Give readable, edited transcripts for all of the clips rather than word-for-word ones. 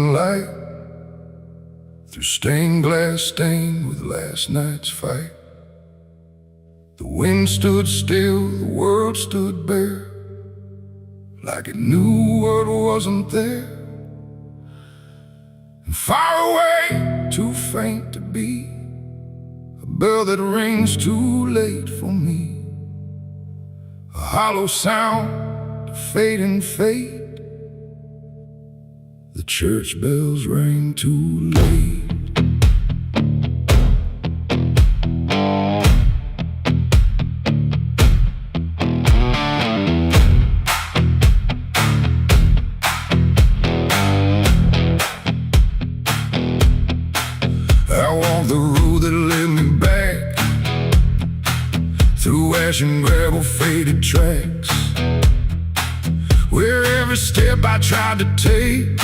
sunlight through stained glass stained with last night's fight. The wind stood still, the world stood bare, like it knew what wasn't there. And far away, too faint to be, a bell that rings too late for me, a hollow sound, a fading fate. The church bells rang too late. I walked the road that led me back through ash and gravel, faded tracks, where every step I tried to take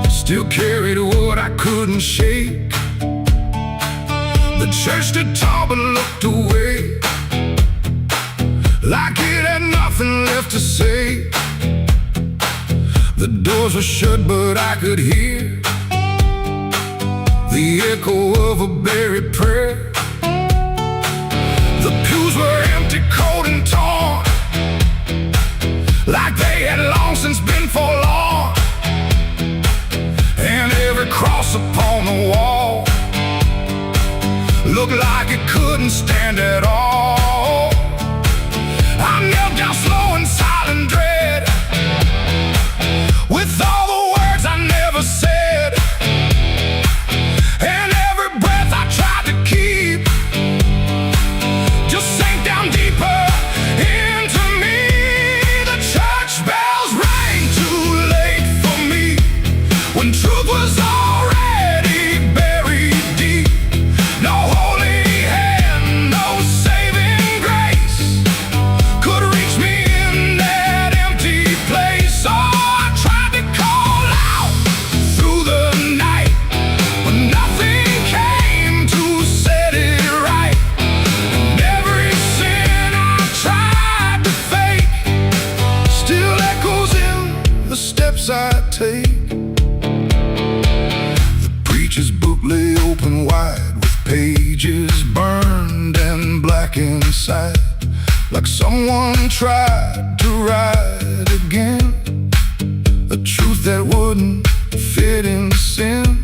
still carried what I couldn't shake. The church stood tall but looked away, like it had nothing left to say. The doors were shut but I could hear the echo of a buried prayer. The pews were empty, cold and torn, like they had long since been forlorn. And every cross upon the wall looked like it couldn't stand at all. I knelt down slow in silent dread, with all the words I never said. And every breath I tried to keep just sank down deeper into me. The church bells rang too late for me, when truth was already buried deep. No holy hand, no saving grace could reach me in that empty place. Oh, I tried to call out through the night, but nothing came to set it right. And every sin I tried to fake still echoes in the steps I take. The preacher's book lay open wide, with pages burned and black inside, like someone tried to write again a truth that wouldn't fit in sin.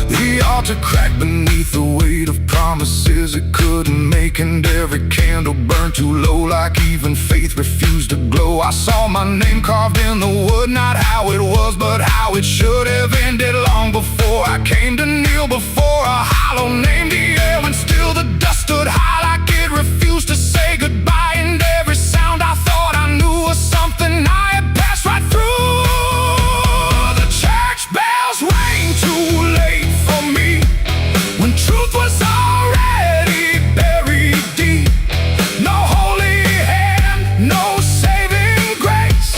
The altar cracked beneath the weight of promises it couldn't make, and every candle burned too low, like even faith refused to glow. I saw my name carved in the wood, not how it was, but how it should have ended long before I came to kneel before a hollow named the air, when still the dust stood high, like it refused to say goodbye. And every sound I thought I knew was something I had passed right through. The church bells rang too late for me, when truth was already buried deep. No holy hand, no saving grace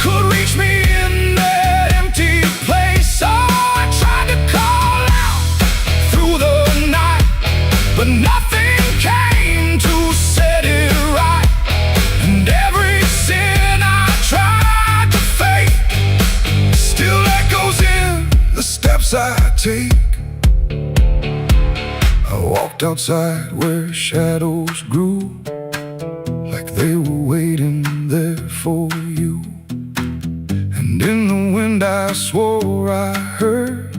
could reach me in that empty place. Oh, I tried to call out through the night, but nothing came to set it right. And every sin I tried to fake still echoes in the steps I take. I walked outside where shadows grew, like they were waiting there for you. And in the wind I swore I heard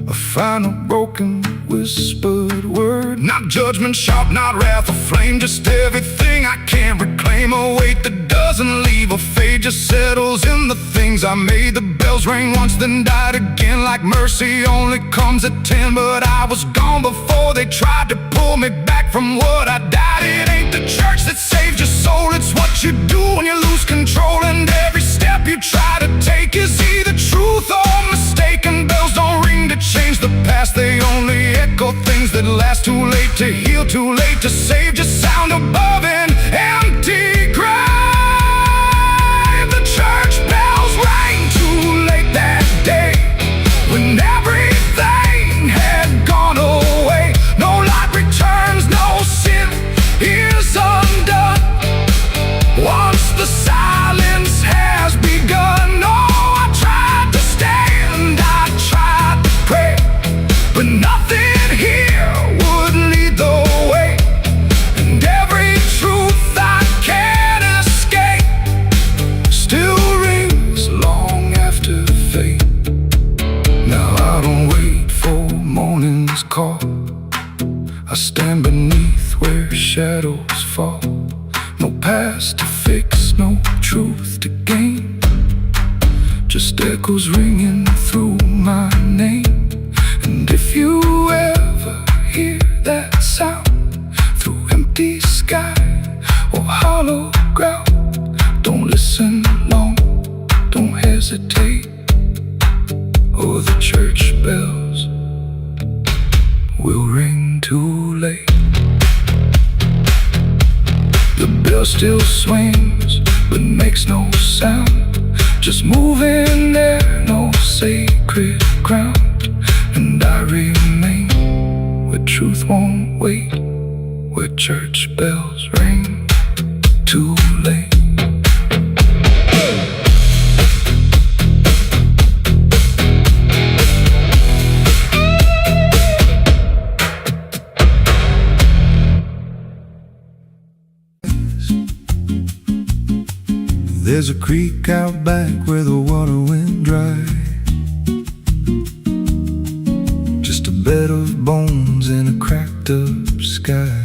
a final broken whispered word. Not judgment sharp, not wrath or flame, just everything I can't reclaim. A weight that doesn't leave a fade, just settles in the things I made. The bells rang once, then died again, like mercy only comes at 10. But I was gone before they tried to pull me back from what I died. It ain't the church that saved your soul, it's what you do when you lose control. And every step you try to take is either truth or mistaken. Bells don't ring to change the past, they only echo things that last. Too late to heal, too late to save, just sound above an empty grave. The church bells rang too late that day, when everything had gone away. No light returns, no sin is undone once the silence has begun. Oh, I tried echoes ringing through my name. And if you ever hear that sound through empty sky or hollow ground, don't listen long, don't hesitate, or the church bells will ring too late. The bell still swings but makes no sound, just moving there, no sacred ground. And I remain where truth won't wait, where church bells ring too late. There's a creek out back where the water went dry, just a bed of bones and a cracked up sky.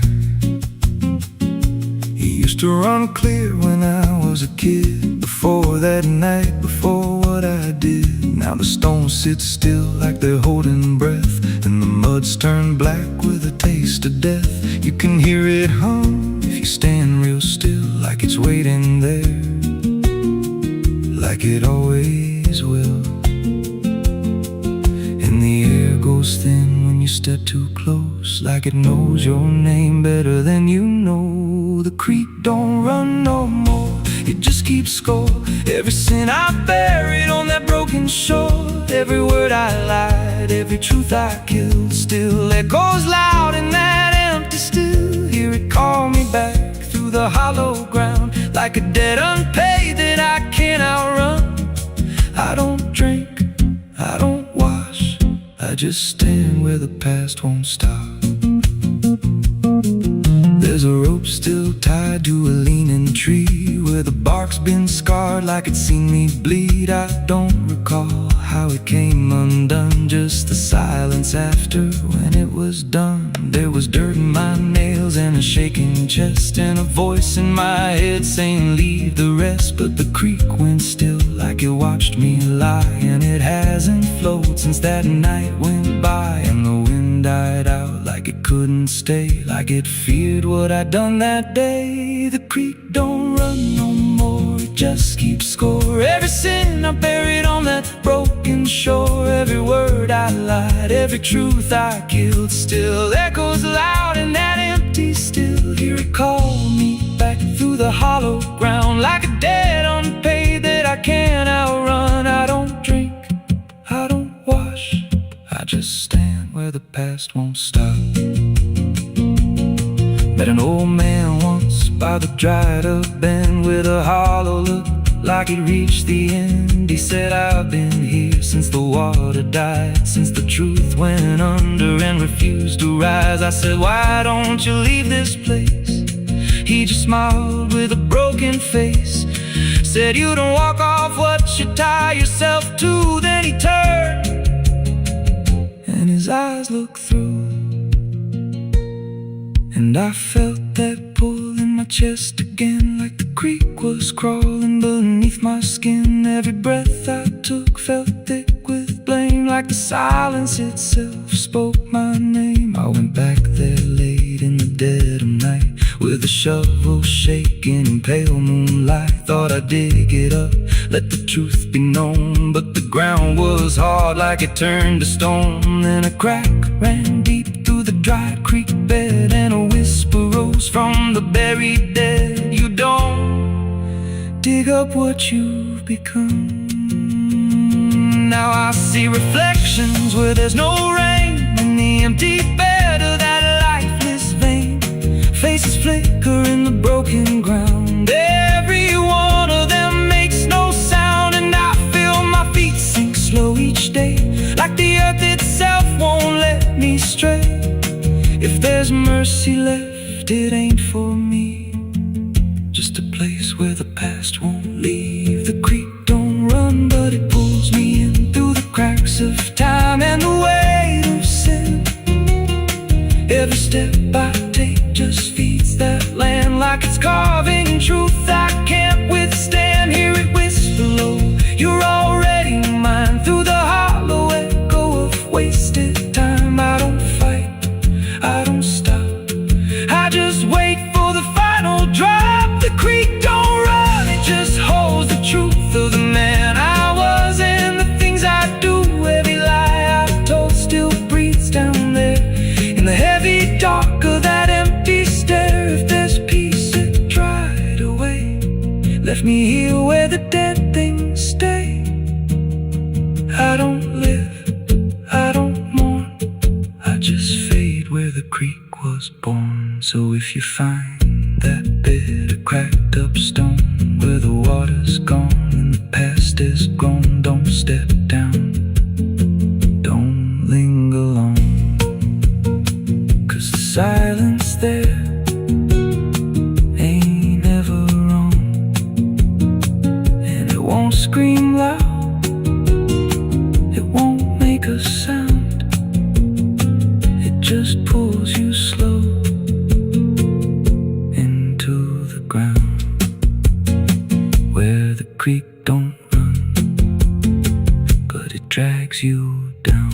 He used to run clear when I was a kid, before that night, before what I did. Now the stones sit still like they're holding breath, and the mud's turned black with a taste of death. You can hear it hum if you stand real still, like it's waiting there, like it always will. And the air goes thin when you step too close, like it knows your name better than you know. The creek don't run no more, it just keeps score. Every sin I buried on that broken shore, every word I lied, every truth I killed, still echoes loud in that empty still. Hear it call me back through the hollow ground, like a debt unpaid that I can't outrun. I don't drink, I don't wash, I just stand where the past won't stop. There's a rope still tied to a leaning tree, where the bark's been scarred like it's seen me bleed. I don't recall how it came undone, just the silence after when it was done. There was dirt in my nails and a shaking chest, and a voice in my head saying leave the rest. But the creek went still like it watched me lie, and it hasn't flowed since that night went by. And the wind died out like it couldn't stay, like it feared what I'd done that day. The creek don't run no more, it just keeps score. Every sin I buried on that broken shore, every word I lied, every truth I killed, still echoes loud in that empty still. Hear it call me back through the hollow ground, like a debt unpaid that I can't outrun. I don't drink, I don't wash, I just stand where the past won't stop. Met an old man once by the dried up bend, with a hollow look like he'd reached the end. He said, I've been here since the water died, since the truth went under and refused to rise. I said, why don't you leave this place? He just smiled with a broken face, said, you don't walk off what you tie yourself to. Then he turned and his eyes looked through, and I felt that pull in my chest again, like the creek was crawling beneath my skin. Every breath I took felt thick with blame, like the silence itself spoke my name. I went back there late in the dead of night, with a shovel shaking in pale moonlight. Thought I'd dig it up, let the truth be known, but the ground was hard like it turned to stone. Then a crack ran deep through the dry creek bed, and a whisper rose from the buried dead. You don't dig up what you've become. Now I see reflections where there's no rain, in the empty bed of that lifeless vein. Faces flicker in the broken ground, every one of them makes no sound. And I feel my feet sink slow each day, like the earth itself won't let me stray. If there's mercy left, it ain't for me, just a place where the past won't leave. The creek don't run, but it pulls me in through the cracks of time and the weight of sin. Every step I take just feeds that land, like it's carving truth I can't withstand. Hear it whisper low, you're already So if you find that bit of cracked up stone where the water's gone and the past is grown, don't step down, don't linger long, 'cause the silence there ain't ever wrong, and it won't scream loud, it won't make a sound, it just pulls you slow into the ground, where the creek don't run, but it drags you down.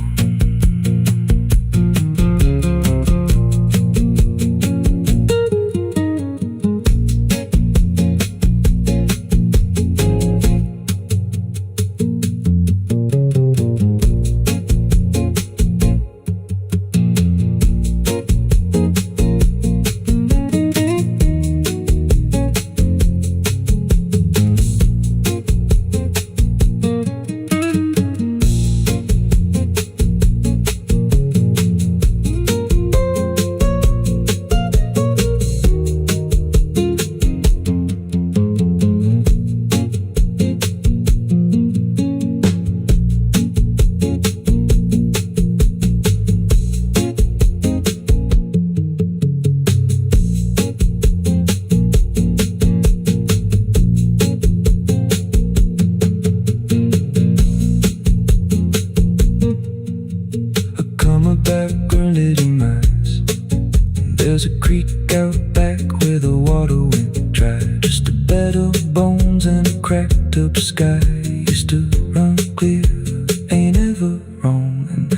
There's a creek out back where the water went dry, just a bed of bones and a cracked up sky. Used to run clear, ain't ever wrong, and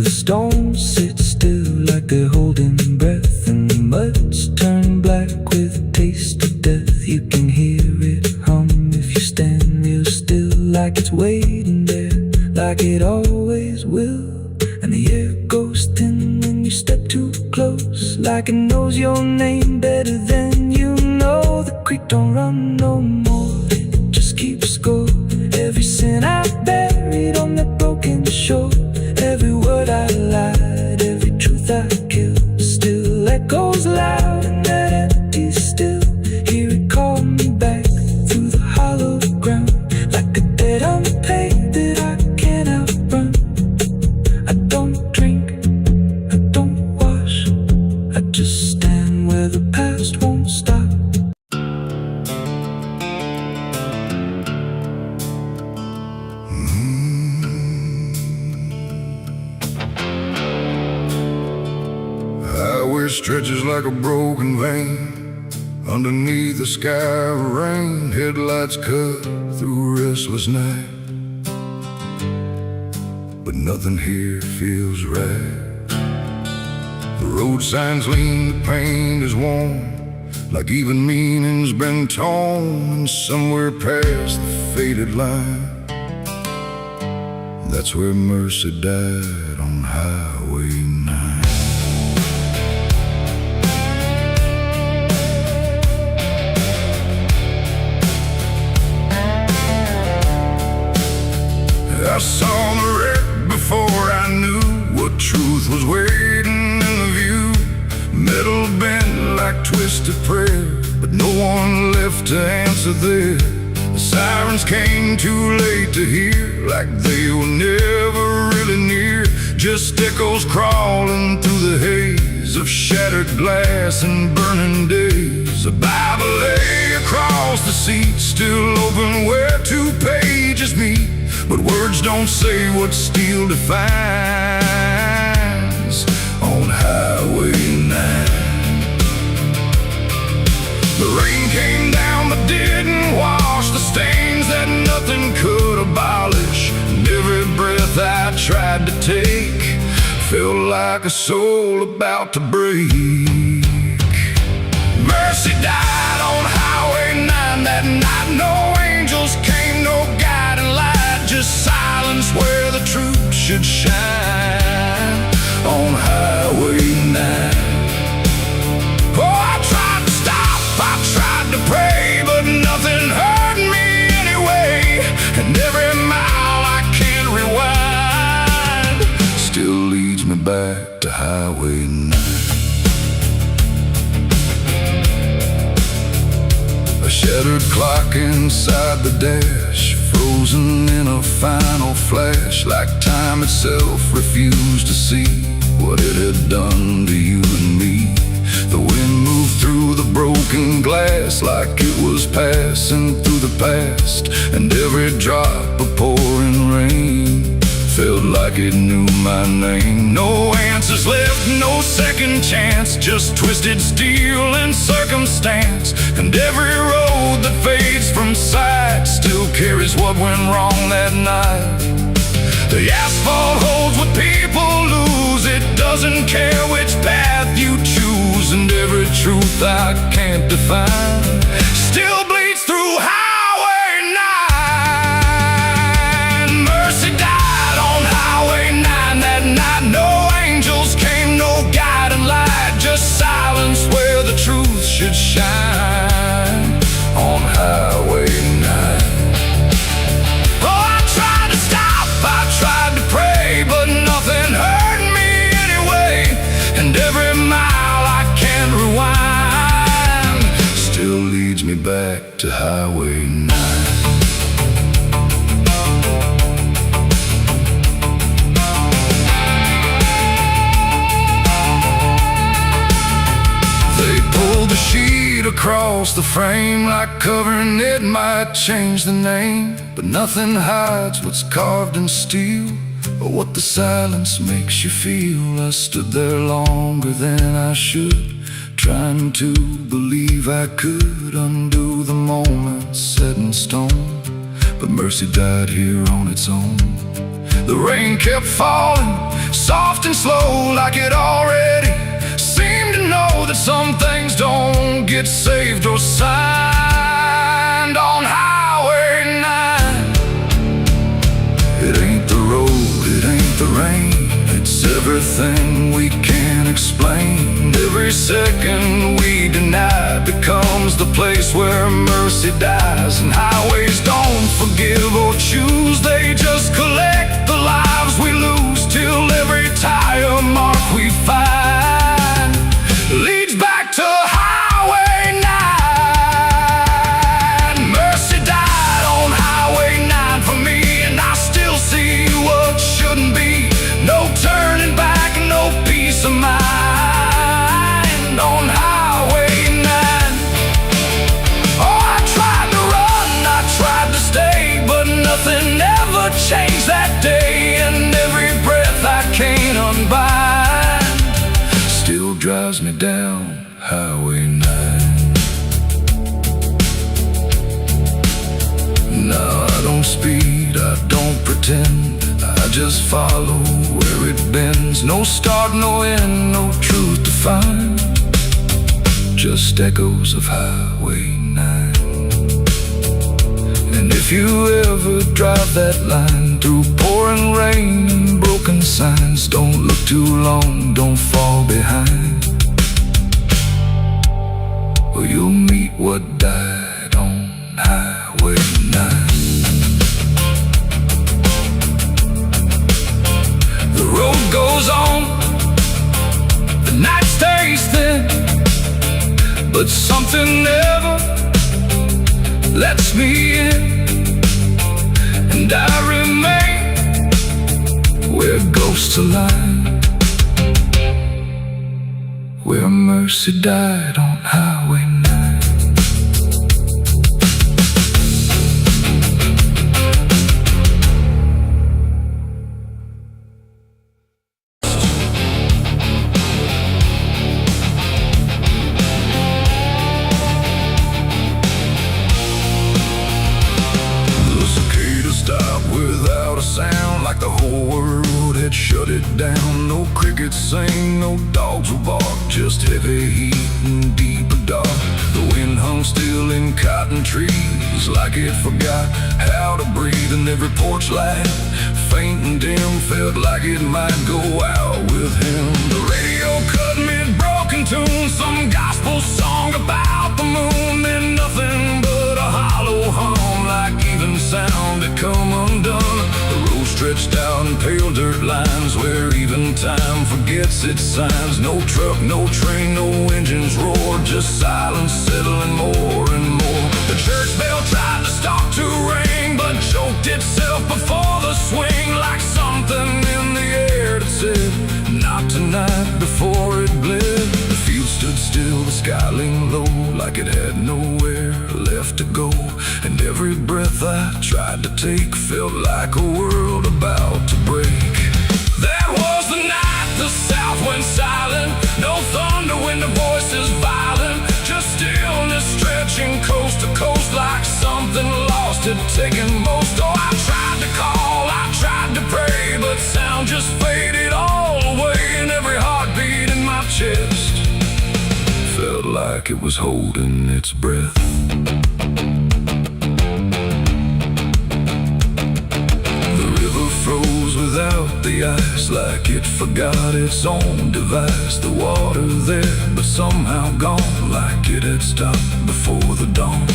the stones sit still like they're holding breath, and the mud's turned black with a taste of death. You can hear it hum if you stand real still, like it's waiting there, like it always will. And the air goes thin when you step too close, like it knows your name better than you know. The creek don't run no more, it just keeps score. Every sin I buried on that broken shore, every word I lied, every truth I killed, still echoes loud in that empty still. Hear it call me back through the hollow ground, like a debt unpaid that I can't outrun. I don't drink, I don't wash, I just stand where the past won't stop. Highway stretches like a broken vein underneath the sky of rain. Headlights cut through a restless night, but nothing here feels right. The road signs lean, the paint is worn, like even meaning's been torn. And somewhere past the faded line, that's where mercy died on Highway 9. I saw the wreck before I knew what truth was waiting in the view. Metal bent like twisted prayer, but no one left to answer there. The sirens came too late to hear, like they were never really near. Just echoes crawling through the haze of shattered glass and burning days. A Bible lay across the seat, still open where two pages meet. But words don't say what steel defines on Highway 9. The rain came down but didn't wash the stains that nothing could abolish. And every breath I tried to take felt like a soul about to break. Mercy died on Highway 9 that night. No angels came, no guiding light, just silence where the truth should shine on Highway 9. Oh, I tried to stop, I tried to pray, but nothing hurt me anyway. And every mile I can't rewind shattered clock inside the dash, frozen in a final flash, like time itself refused to see what it had done to you and me. The wind moved through the broken glass like it was passing through the past, and every drop of pouring rain felt like it knew my name. No answers left, no second chance, just twisted steel and circumstance. And every road that fades from sight still carries what went wrong that night. The asphalt holds what people lose, it doesn't care which path you choose. And every truth I can't define still bleeds through Highway 9. Mercy died on Highway 9 that night. No angels came, no guiding light, just silence where the truth should shine on Highway 9. Oh, I tried to stop, I tried to pray, but nothing hurt me anyway. And every mile I can't rewind still leads me back to Highway 9. They pulled the sheet across the frame, like covering it might change the name. But nothing hides what's carved in steel, or what the silence makes you feel. I stood there longer than I should, trying to believe I could undo the moment set in stone. But mercy died here on its own. The rain kept falling, soft and slow, like it already seemed to know that some things don't get saved or signed on Highway 9. It ain't the road, it ain't the rain, it's everything we can't explain. Every second we deny becomes the place where mercy dies. And highways don't forgive or choose, they just collect the lives we lose, till every tire mark we find leads back to Highway 9. Mercy died on Highway 9 for me, and I still see what shouldn't be. No turning back, no peace of mind on Highway 9. Oh, I tried to run, I tried to stay, but nothing ever changed that day. And every breath I can't unbind still drives me down Highway 9. No, I don't speed, I don't pretend, I just follow where it bends. No start, no end, no truth to find, just echoes of Highway 9. And if you ever drive that line through pouring rain and broken signs, don't look too long, don't fall behind, or you'll meet what died on Highway 9. The road goes on, the night stays thin, but something never lets me in. And I remain where ghosts align, where mercy died on Highway 9. Like the whole world had shut it down. No crickets sing, no dogs will bark, just heavy heat and deeper dark. The wind hung still in cotton trees, like it forgot how to breathe. And every porch light, faint and dim, felt like it might go out with him. The radio cut mid-broken tune, some gospel song about the moon. Then nothing but a hollow hum, like even sound had come undone. The road stretched out in pale dirt lines, where even time forgets its signs. No truck, no train, no engines roar, just silence settling more and more. The church bell tried to stop to ring, but choked itself before the swing, like something in the air that said, not tonight, before it bled. The field stood still, the sky leaned low, like it had nowhere left to go. And every breath I tried to take felt like a world about to break. That was the night the south went silent. No thunder when the voices violent, just stillness stretching coast to coast, like something lost had taken most. Oh, I tried to call, I tried to pray, but sound just faded all away. And every heartbeat in my chest felt like it was holding its breath. Froze without the ice, like it forgot its own device. The water there, but somehow gone, like it had stopped before the dawn.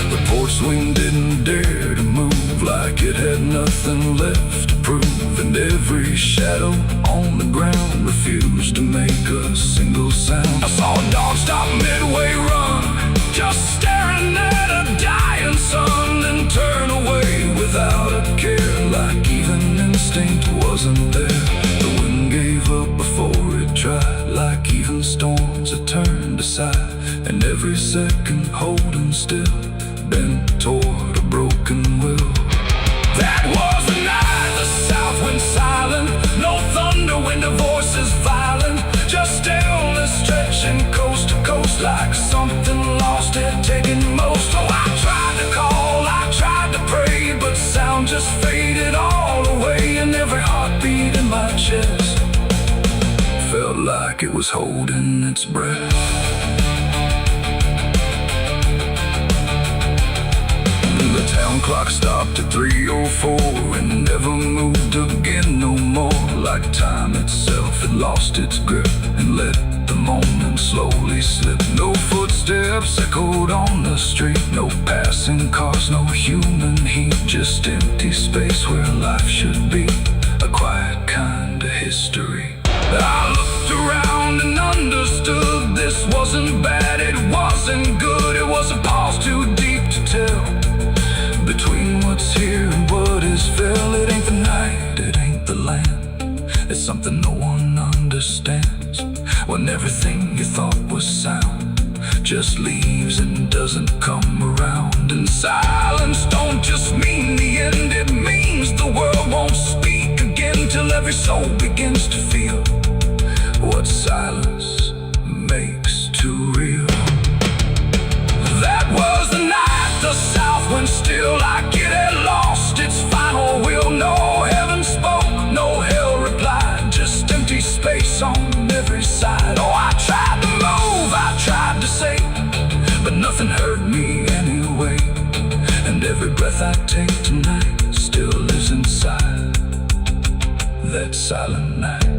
The porch swing didn't dare to move, like it had nothing left to prove. And every shadow on the ground refused to make a single sound. I saw a dog stop midway run, just staring at a dying sun, then turn away without a care, like even instinct wasn't there. The wind gave up before it tried, like even storms had turned aside. And every second holding still, bent toward a broken will. That was the night the south went silent. No thunder when the voices violent, just stillness stretching coast to coast, like something lost had taken most. Oh, I tried to call, I tried to pray, but sound just faded all away. And every heartbeat in my chest felt like it was holding its breath. The town clock stopped at 3:04 and never moved again no more, like time itself had lost its grip and let the moment slowly slip. No footsteps echoed on the street, no passing cars, no human heat, just empty space where life should be, a quiet kind of history. I looked around and understood this wasn't bad, it wasn't good. It was a pause too deep to tell, between what's here and what is fell. It ain't the night, it ain't the land, it's something no one understands. When everything you thought was sound just leaves and doesn't come around. And silence don't just mean the end, it means the world won't speak again, till every soul begins to feel what silence makes too real. That was the night the south went still, like it had lost its final will. No heaven spoke, no hell replied, just empty space on every side. Oh, I tried to move, I tried to say, but nothing hurt me anyway. And every breath I take tonight still lives inside that silent night.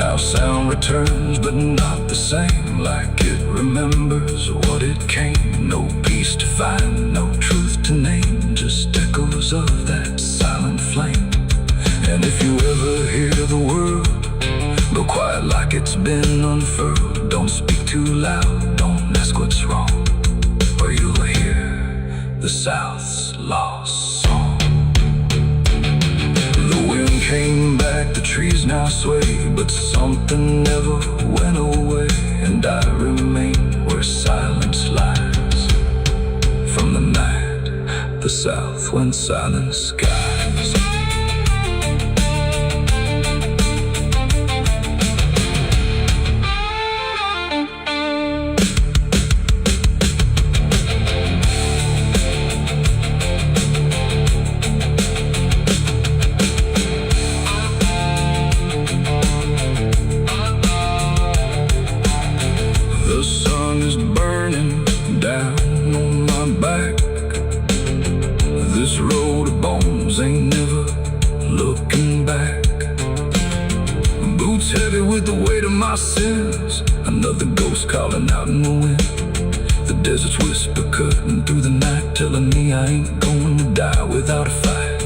Now sound returns, but not the same, like it remembers what it came. No peace to find, no truth to name, just echoes of that silent flame. And if you ever hear the word, go quiet like it's been unfurled. Don't speak too loud, don't ask what's wrong, or you'll hear the South's lost song. The wind came back, the trees now sway, but something never went away. And I remain where silence lies, from the night the South went silent skies. Sins, another ghost calling out in the wind. The desert's whisper cutting through the night, telling me I ain't going to die without a fight.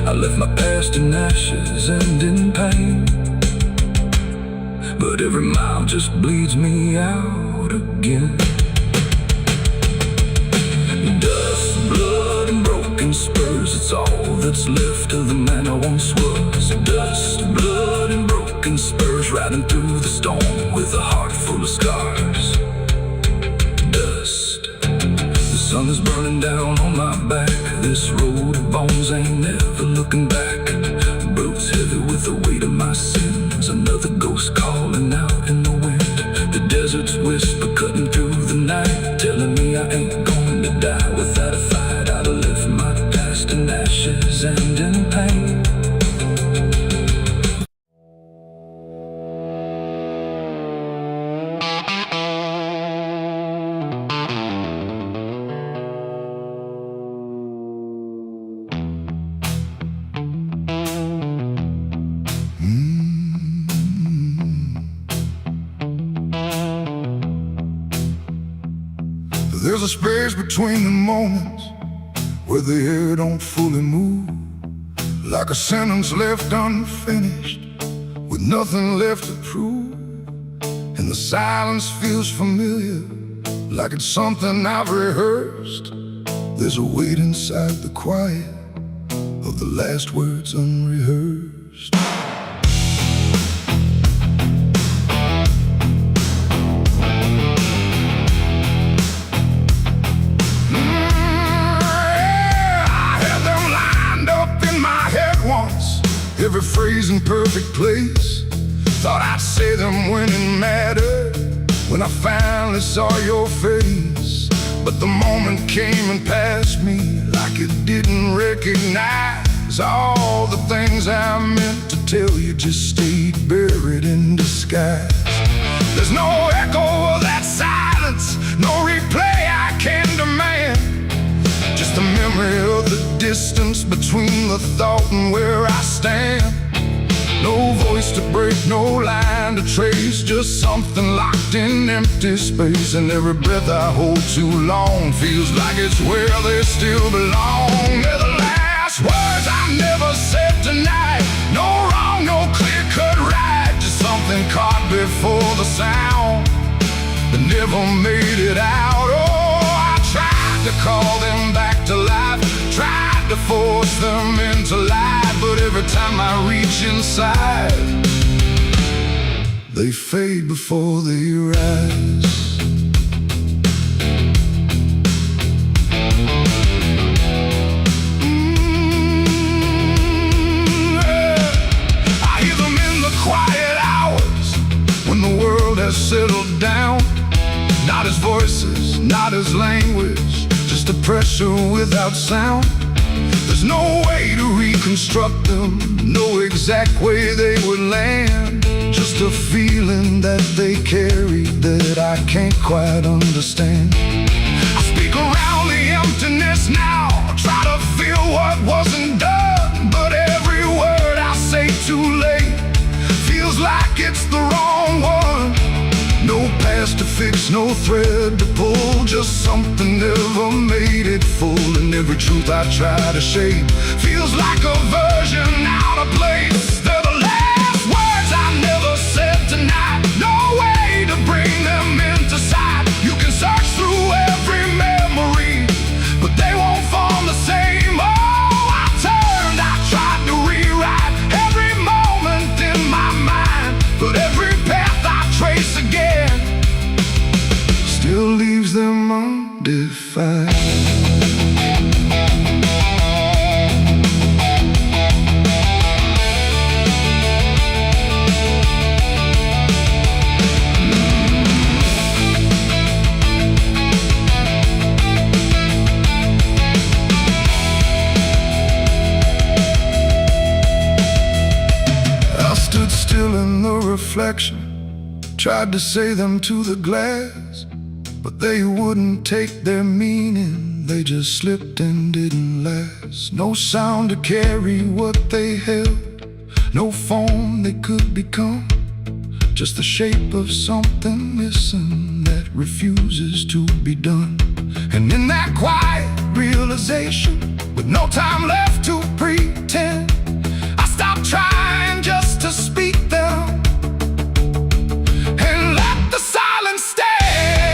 I left my past in ashes and in pain, but every mile just bleeds me out out again. Dust, blood, and broken spurs, it's all that's left of the man I once was. Dust, blood, and broken spurs, riding through the storm with a heart full of scars. Dust, the sun is burning down on my back. This road of bones ain't never looking back. Boots heavy with the weight of my sins. Another ghost calling out in the wind. The desert's whisper cutting through the night, telling me I ain't going to die without a fight. I'd have left my past in ashes and in pain. There's a space between the moments where the air don't fully move, like a sentence left unfinished with nothing left to prove. And the silence feels familiar, like it's something I've rehearsed. There's a weight inside the quiet of the last words unrehearsed. Every phrase in perfect place. Thought I'd say them when it mattered, when I finally saw your face. But the moment came and passed me like it didn't recognize all the things I meant to tell you just stayed buried in disguise. There's no echo of that silence, no replay I can demand. Just a memory of the distance between the thought and where I stand. No voice to break, no line to trace, just something locked in empty space. And every breath I hold too long feels like it's where they still belong. They're the last words I never said tonight. No wrong, no clear-cut right, just something caught before the sound that never made it out. Oh, I tried to call them back to life, tried to force them into life, but every time I reach inside, they fade before they rise. I hear them in the quiet hours when the world has settled down. Not as voices, not as language, just a pressure without sound. There's no way to reconstruct them, no exact way they would land. Just a feeling that they carry that I can't quite understand. I speak around the emptiness now, try to feel what wasn't done, but every word I say too late feels like it's the wrong one. No past to fix, no thread to pull, just something never made it full. And every truth I try to shape feels like a version out of place. They're the last words I never said tonight, no way to bring them into sight. You can search through every memory, but they won't form the same. Oh, I turned, I tried to rewrite every moment in my mind, but every path I trace again still leaves them undefined. I stood still in the reflection, tried to say them to the glass, but they wouldn't take their meaning, they just slipped and didn't last. No sound to carry what they held, no form they could become, just the shape of something missing that refuses to be done. And in that quiet realization, with no time left to pretend, I stopped trying just to speak them and let the silence stand.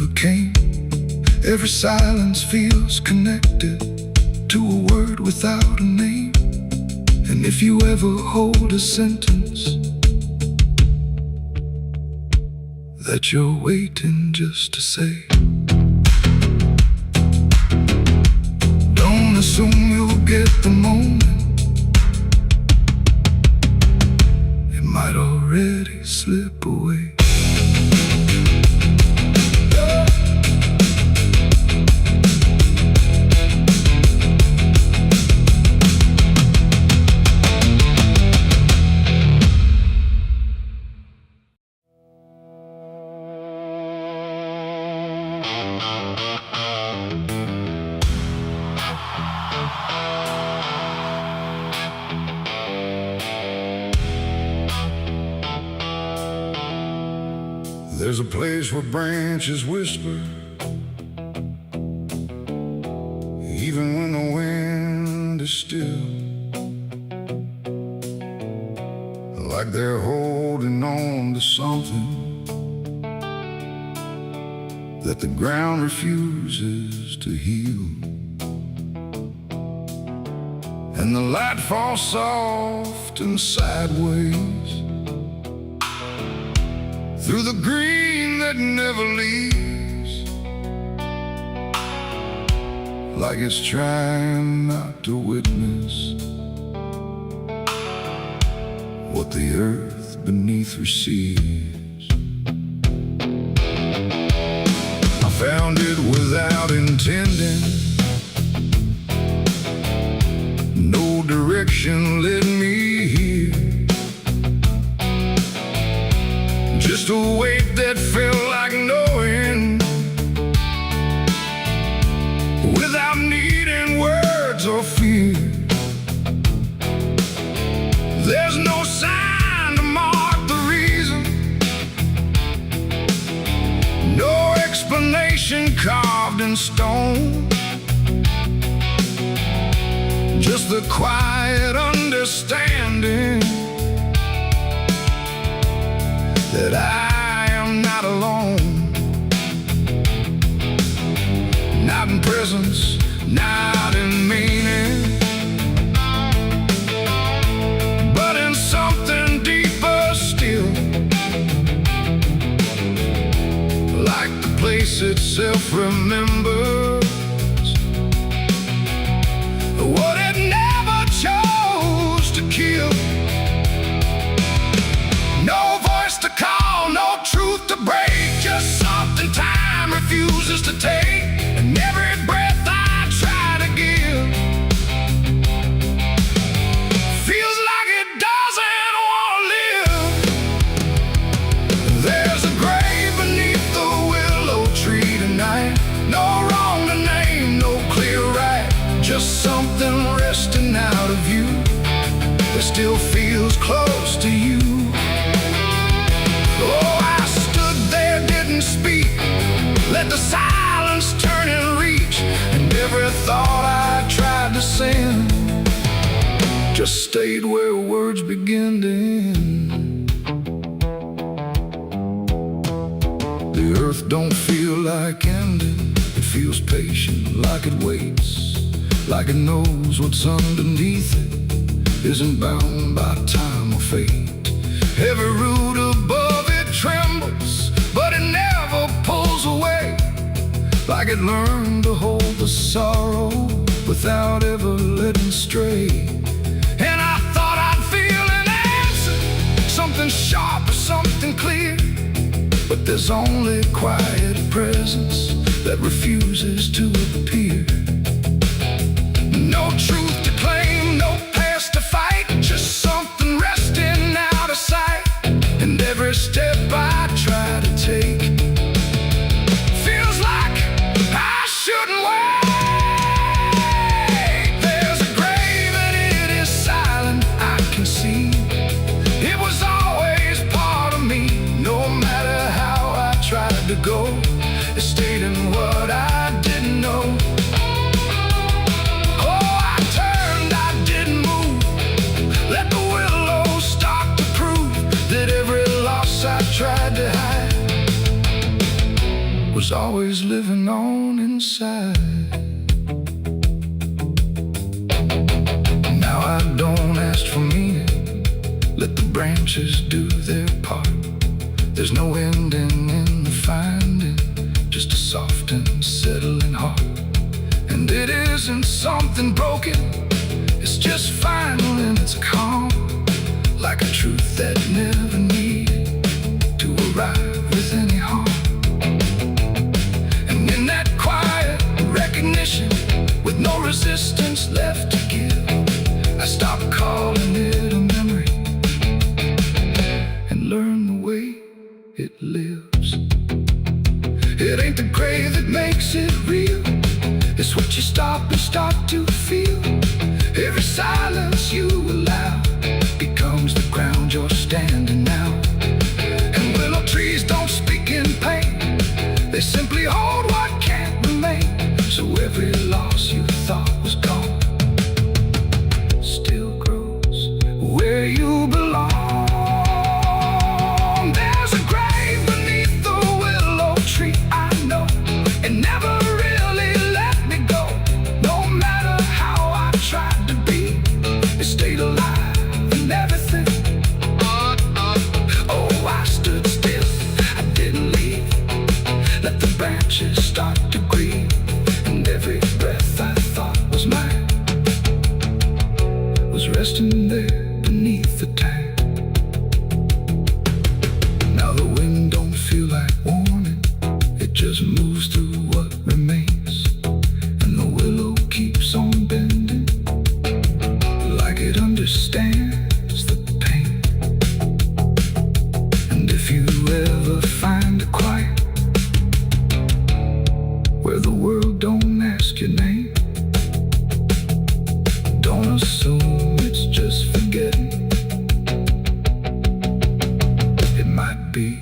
never came. Every silence feels connected to a word without a name. And if you ever hold a sentence that you're waiting just to say, don't assume you'll get the moment. It might already slip away. There's a place where branches whisper, even when the wind is still, like they're holding on to something that the ground refuses to heal. And the light falls soft and sideways through the green that never leaves, like it's trying not to witness what the earth beneath receives. I found it without intending. No direction led me here, just a weight that felt like knowing, without needing words or fear. There's no sign to mark the reason, no explanation carved in stone, just the quiet understanding that I am not alone. Not in presence, not in meaning, but in something deeper still, like the place itself remembers what it never chose to kill. No voice to call, no truth to break, just something time refuses to take. And every breath I try to give feels like it doesn't want to live. There's a grave beneath the willow tree tonight. No wrong to name, no clear right, just something resting out of you that still feels close to you. Oh, I stood there, didn't speak, let the silence turn and reach, and every thought I tried to send just stayed where words begin to end. The earth don't feel like ending, it feels patient, like it waits, like it knows what's underneath it isn't bound by time or fate. Every root above it trembles, but it never pulls away, like it learned to hold the sorrow without ever letting stray. And I thought I'd feel an answer, something sharp or something clear, but there's only quiet presence that refuses to appear. No truth to claim, no past to fight, just something resting out of sight. And every step I try to take feels like I shouldn't wait. There's a grave and it is silent, I can see. It was always part of me, no matter how I tried to go. It stayed in what I didn't know. Tried to hide was always living on inside. Now I don't ask for meaning, let the branches do their part. There's no ending in the finding, just a soft and settling heart. And it isn't something broken, it's just final and it's calm, like a truth that never needed to arrive with any harm. And in that quiet recognition, with no resistance left to give, I stop calling it a memory and learn the way it lives. It ain't the gray that makes it real, it's what you stop and start to feel. Every silence you allow becomes the ground you're standing now. And willow trees don't speak in pain, they simply hold what can't remain. So every loss you thought was gone still grows where you belong. There's a grave beneath the willow tree, I know, it never really let me go. No matter how I tried to be, it stayed alive and everything. Oh, I stood still, I didn't leave, let the branches start to grieve. And every breath I thought was mine was resting there beneath the tank. Now the wind don't feel like warning, it just moves through what remains. And the willow keeps on bending, like it understands the pain. And if you ever find a quiet where the world don't ask your name, don't assume it's just forgetting. It might be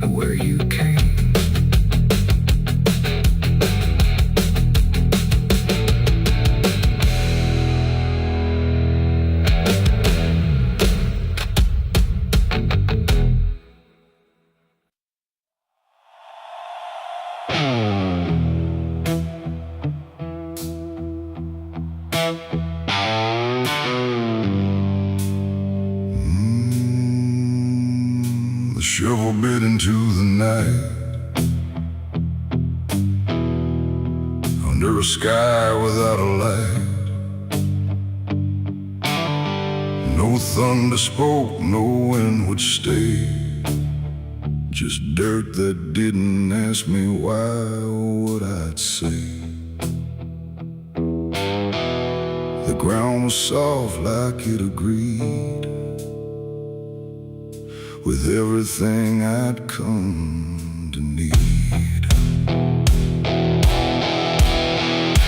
where you came. The shovel bit into the night, under a sky without a light. No thunder spoke, no wind would stay, just dirt that didn't ask me why or what I'd say. The ground was soft like it agreed with everything I'd come to need.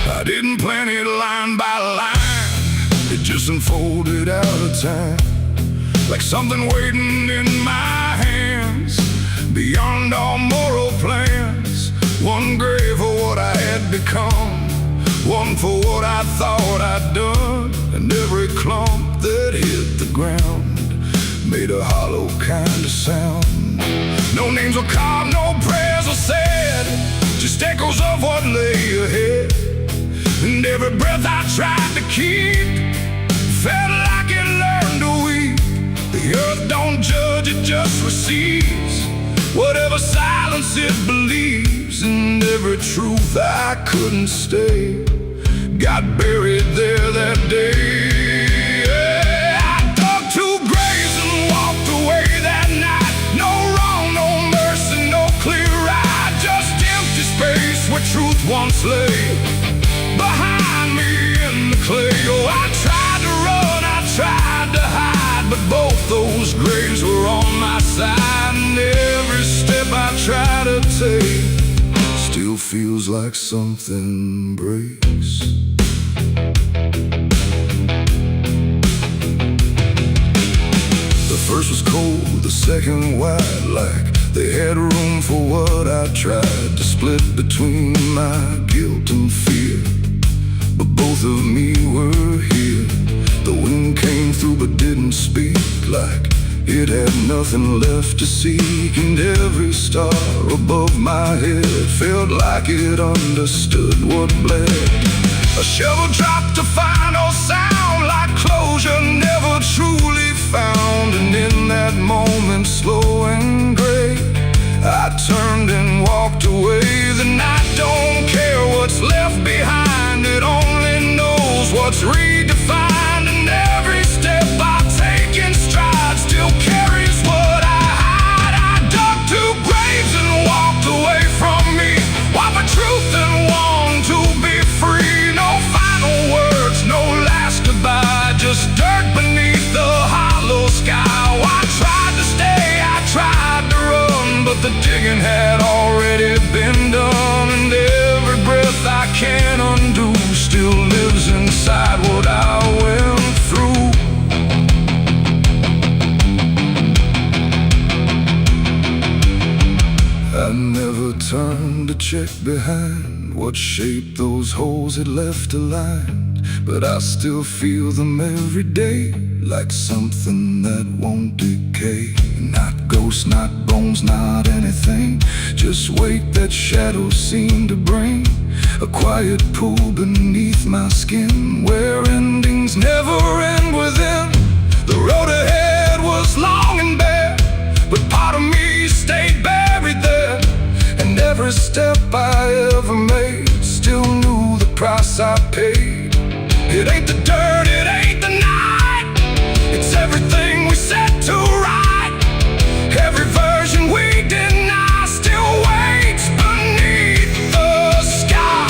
I didn't plan it line by line, it just unfolded out of time, like something waiting in my hands, beyond all moral plans. One grave for what I had become, one for what I thought I'd done. And every clump that hit the ground made a hollow kind of sound. No names were carved, no prayers were said, just echoes of what lay ahead. And every breath I tried to keep felt like it learned to weep. The earth don't judge, it just receives whatever silence it believes. And every truth I couldn't stay got buried there that day. Where truth once lay behind me in the clay. Oh, I tried to run, I tried to hide, but both those graves were on my side. And every step I try to take still feels like something breaks. The first was cold, the second wide, like they had room for what I tried to split between my guilt and fear. But both of me were here. The wind came through but didn't speak, like It had nothing left to seek, and every star above my head felt like it understood what bled. A shovel dropped a final sound, like closure never truly found. And in that moment, slow and gray, I turned and walked away. The night don't care what's left behind, it only knows what's redefined. And every step I take in stride still carries what I hide. I dug two graves and walked away from me, while for truth and want to be free. No final words, no last goodbye, just dirt beneath the hollow sky. Oh, I tried to stay, I tried to run, but the digging had already been done. And every breath I can't undo still lives inside what I went through. I never turned to check behind what shape those holes had left aligned, but I still feel them every day, like something that won't decay. Not ghosts, not bones, not anything, just weight that shadows seem to bring. A quiet pool beneath my skin, where endings never end within. The road ahead was long and bare, but part of me stayed buried there. And every step I ever made still knew the price I paid. It ain't the dirt, it ain't the night, it's everything we set to right. Every version we deny still waits beneath the sky.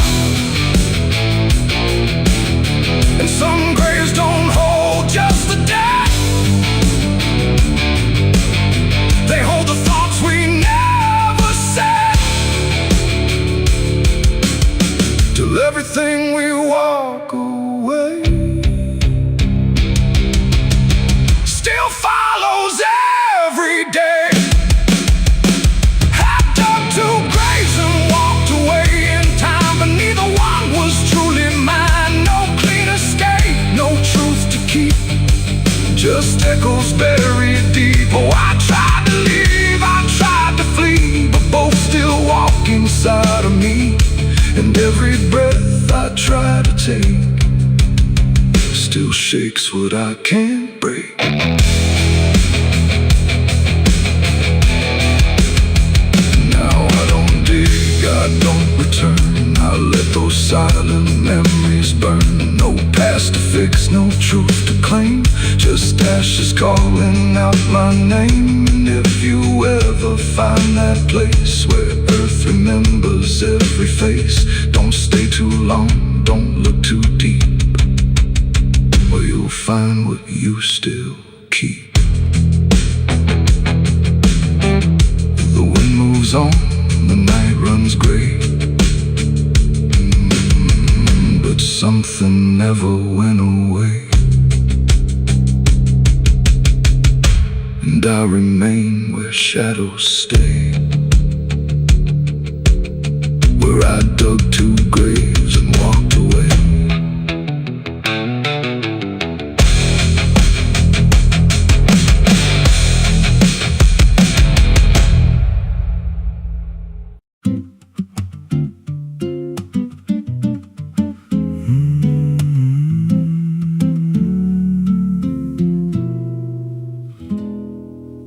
And some graves don't hold just the dead, they hold the thoughts we never said. Till everything we walk away still follows every day. I dug two graves and walked away in time, but neither one was truly mine. No clean escape, no truth to keep, just echoes buried deep. Oh, I tried to leave, I tried to flee, but both still walk inside of me. And every breath I try to take still shakes what I can't break. Now I don't dig, I don't return, I let those silent memories burn. No past to fix, no truth to claim, just ashes calling out my name. And if you ever find that place where earth remembers every face, don't stay too long, don't look too deep, or you'll find what you still keep. The wind moves on, the night runs gray, but something never went away. And I remain where shadows stay, where I dug two graves and walked away.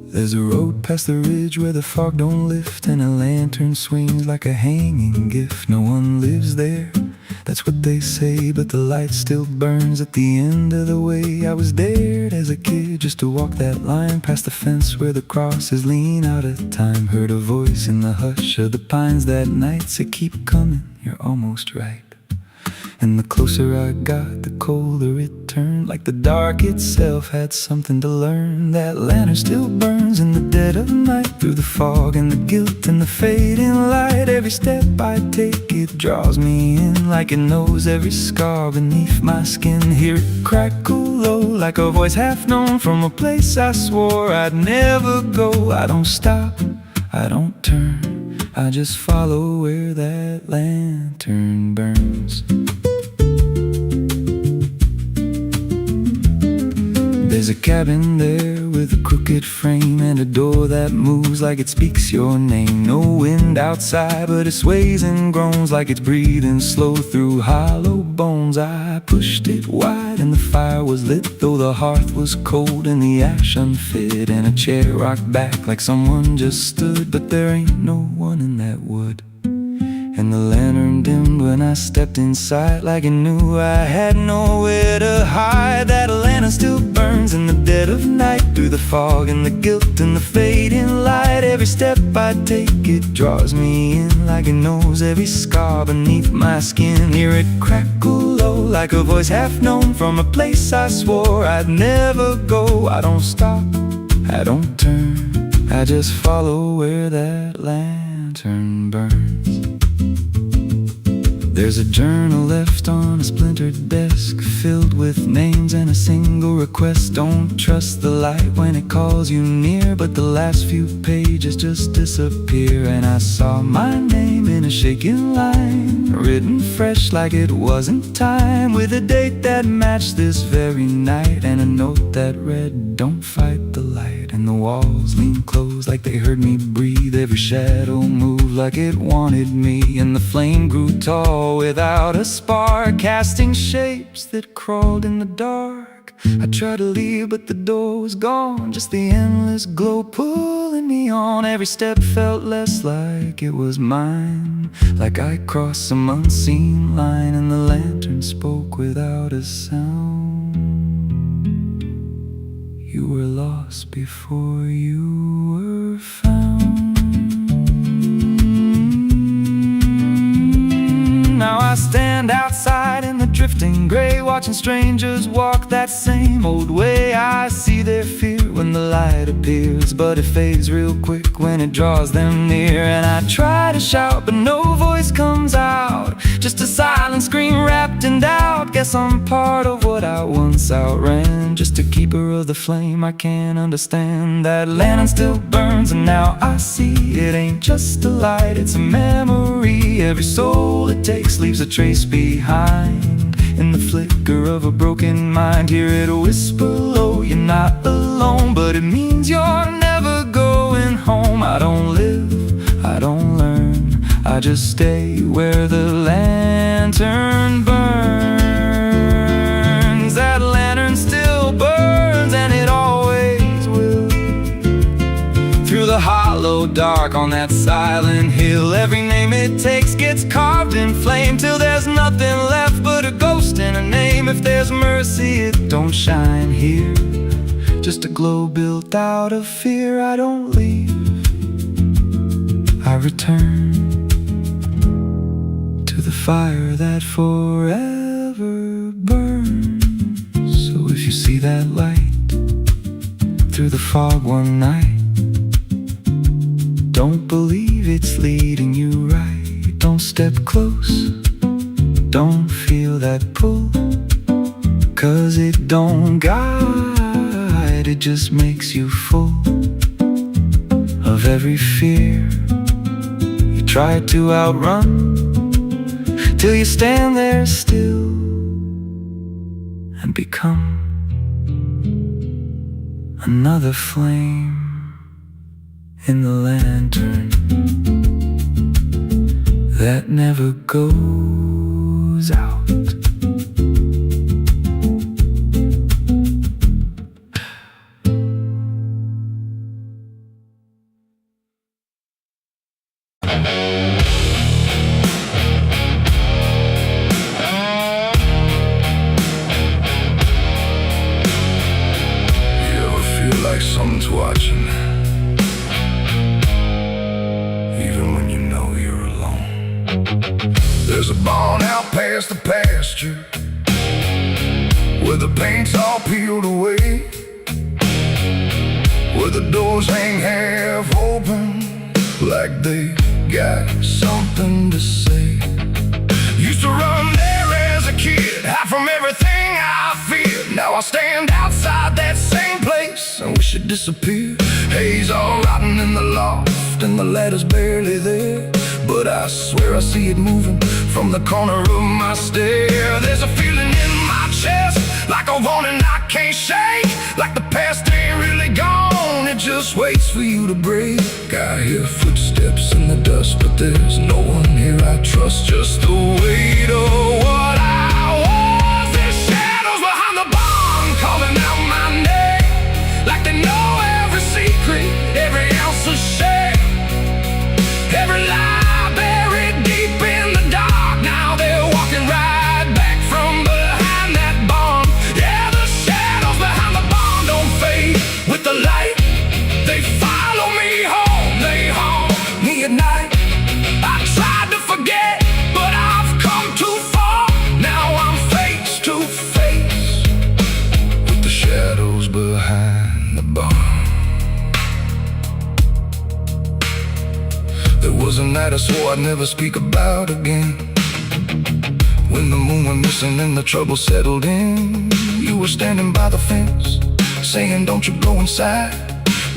There's a road past the ridge where the fog don't lift, and a lantern swings like a hanging gift. No one lives there, that's what they say, but the light still burns at the end of the way. I was dared as a kid just to walk that line, past the fence where the crosses lean out of time. Heard a voice in the hush of the pines that night say, keep coming, you're almost right. And the closer I got, the colder it turned, like the dark itself had something to learn. That lantern still burns in the dead of night, through the fog and the guilt and the fading light. Every step I take, it draws me in, like it knows every scar beneath my skin. Hear it crackle low, like a voice half known, from a place I swore I'd never go. I don't stop, I don't turn, I just follow where that lantern burns. There's a cabin there with a crooked crooked frame and a door that moves like it speaks your name. No wind outside, but it sways and groans like it's breathing slow through hollow bones. I pushed it wide and the fire was lit, though the hearth was cold and the ash unfit, and a chair rocked back like someone just stood. But there ain't no one in that wood. And the lantern dimmed when I stepped inside, like it knew I had nowhere to hide. That lantern still burns in the dead of night, through the fog and the guilt and the fading light. Every step I take, it draws me in, like it knows every scar beneath my skin. Hear it crackle low, like a voice half known, from a place I swore I'd never go. I don't stop, I don't turn, I just follow where that lantern burns. There's a journal left on a splintered desk, filled with names and a single request. Don't trust the light when it calls you near, but the last few pages just disappear. And I saw my name in a shaking line, written fresh like it wasn't time, with a date that matched this very night, and a note that read, don't fight the light. And the walls leaned close like they heard me breathe, every shadow moved like it wanted me, and the flame grew tall without a spark, casting shapes that crawled in the dark. I tried to leave, but the door was gone, just the endless glow pulling me on. Every step felt less like it was mine, like I crossed some unseen line, and the lantern spoke without a sound. You were lost before you were found. Now I stand outside in the drifting gray, watching strangers walk that same old way. I see their fear when the light appears, but it fades real quick when it draws them near. And I try to shout, but no voice comes out, just a silent scream wrapped in doubt. Guess I'm part of what I once outran, just a keeper of the flame I can't understand. That lantern still burns, and now I see it ain't just a light, it's a memory. Every soul it takes leaves a trace behind, in the flicker of a broken mind. Hear it whisper low, you're not alone, but it means you're never going home. I don't live, I don't learn, I just stay where the lantern burns. That lantern still burns, and it always will, through the hollow dark on that silent hill. Every name it takes gets carved in flame, till there's nothing left but a ghost and a name. If there's mercy, it don't shine here, just a glow built out of fear. I don't leave, I return to the fire that forever burns. So if you see that light through the fog one night, don't believe it's leading you right. Don't step close, don't feel that pull, 'cause it don't guide, it just makes you full of every fear you try to outrun, till you stand there still and become another flame in the lantern that never goes out. You ever feel like someone's watching, even when you know you're alone? There's a barn out past the pasture, where the paint's all peeled away, where the doors hang half open, like they got something to say. Used to run there as a kid, hide from everything I feared. Now I stand outside that same place and wish it disappeared. Haze all rotten in the loft, and the ladder's barely there, but I swear I see it moving from the corner of my stair. There's a feeling in my chest, like a warning I can't shake, like the past ain't really gone, it just waits for you to break. I hear footsteps in the dust, but there's no one here I trust. Just the weight of what I was. There's shadows behind the barn calling out my name, like they know every secret, every ounce of shame, every lie buried deep in the dark. Now they're walking right back from behind that barn. Yeah, the shadows behind the barn don't fade with the light. They follow me home, they haunt me at night. I tried to forget, but I've come too far. Now I'm face to face with the shadows behind the barn. There was a night I swore I'd never speak about again. When the moon went missing and the trouble settled in, you were standing by the fence, saying don't you go inside.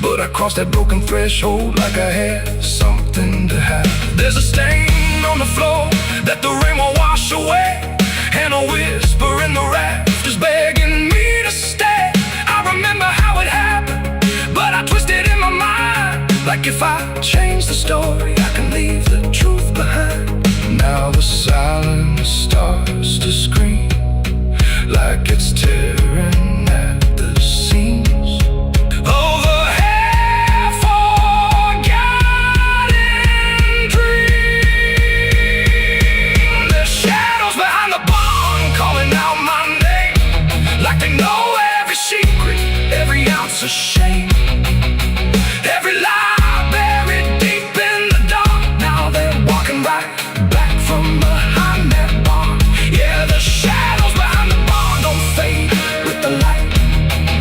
But I crossed that broken threshold like I had something to hide. There's a stain on the floor that the rain will wash away, and a whisper in the rafters begging me to stay. I remember how it happened, but I twisted in my mind, like if I change the story, I can leave the truth behind. Now the silence starts to scream, like it's tearing at the seams. Oh, the half-forgotten dream. There's shadows behind the barn calling out my name, like they know every secret, every ounce of shame, every lie buried deep in the dark. Now they're walking right back from behind that barn. Yeah, the shadows behind the barn don't fade with the light.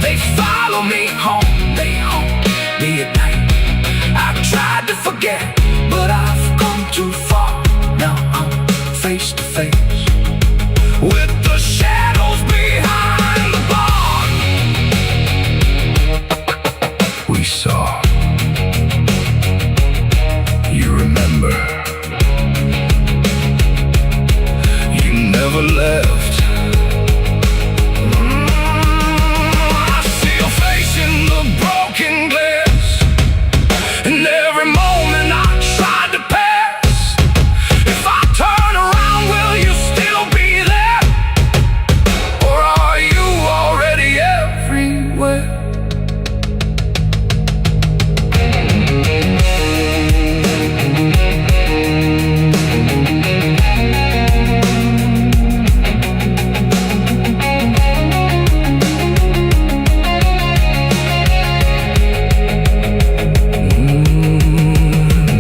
They follow me home, they haunt me at night. I've tried to forget, but I've come too far. Now I'm face to face with the shadows behind the barn. We saw. You remember. You never left. I see your face in the broken glass, and every moment I tried to pass. If I turn around, will you still be there? Or are you already everywhere?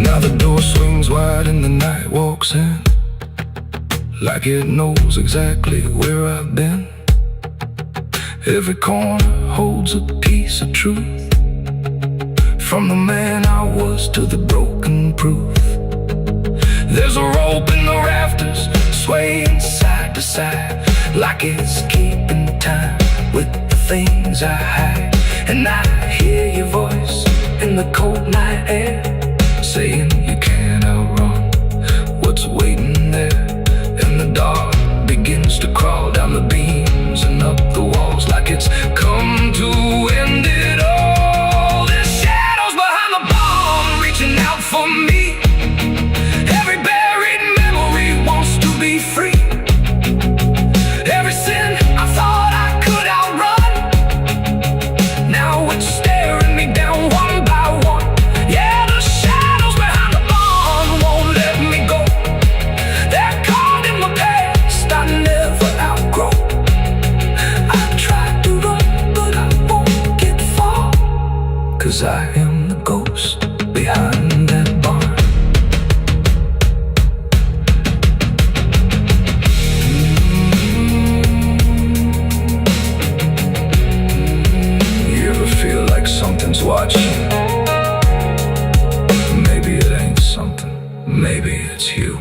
Now the door swings wide and the night walks in, like it knows exactly where I've been. Every corner holds a piece of truth, from the man I was to the broken proof. There's a rope in the rafters, swaying side to side, like it's keeping time with the things I hide. And I hear your voice in the cold night air, saying you can't outrun what's waiting there. And the dark begins to crawl down the beams and up the walls, like it's come to end it all. There's shadows behind the barn reaching out for me. Every buried memory wants to be free. Every sin I thought I could outrun, now it's staring me down one by one. Yeah, the shadows behind the barn won't let me go. They're caught in the past I never outgrow. I tried to run, but I won't get far, 'cause I am the ghost behind that barn. You ever feel like something's watching? Maybe it ain't something, maybe it's you.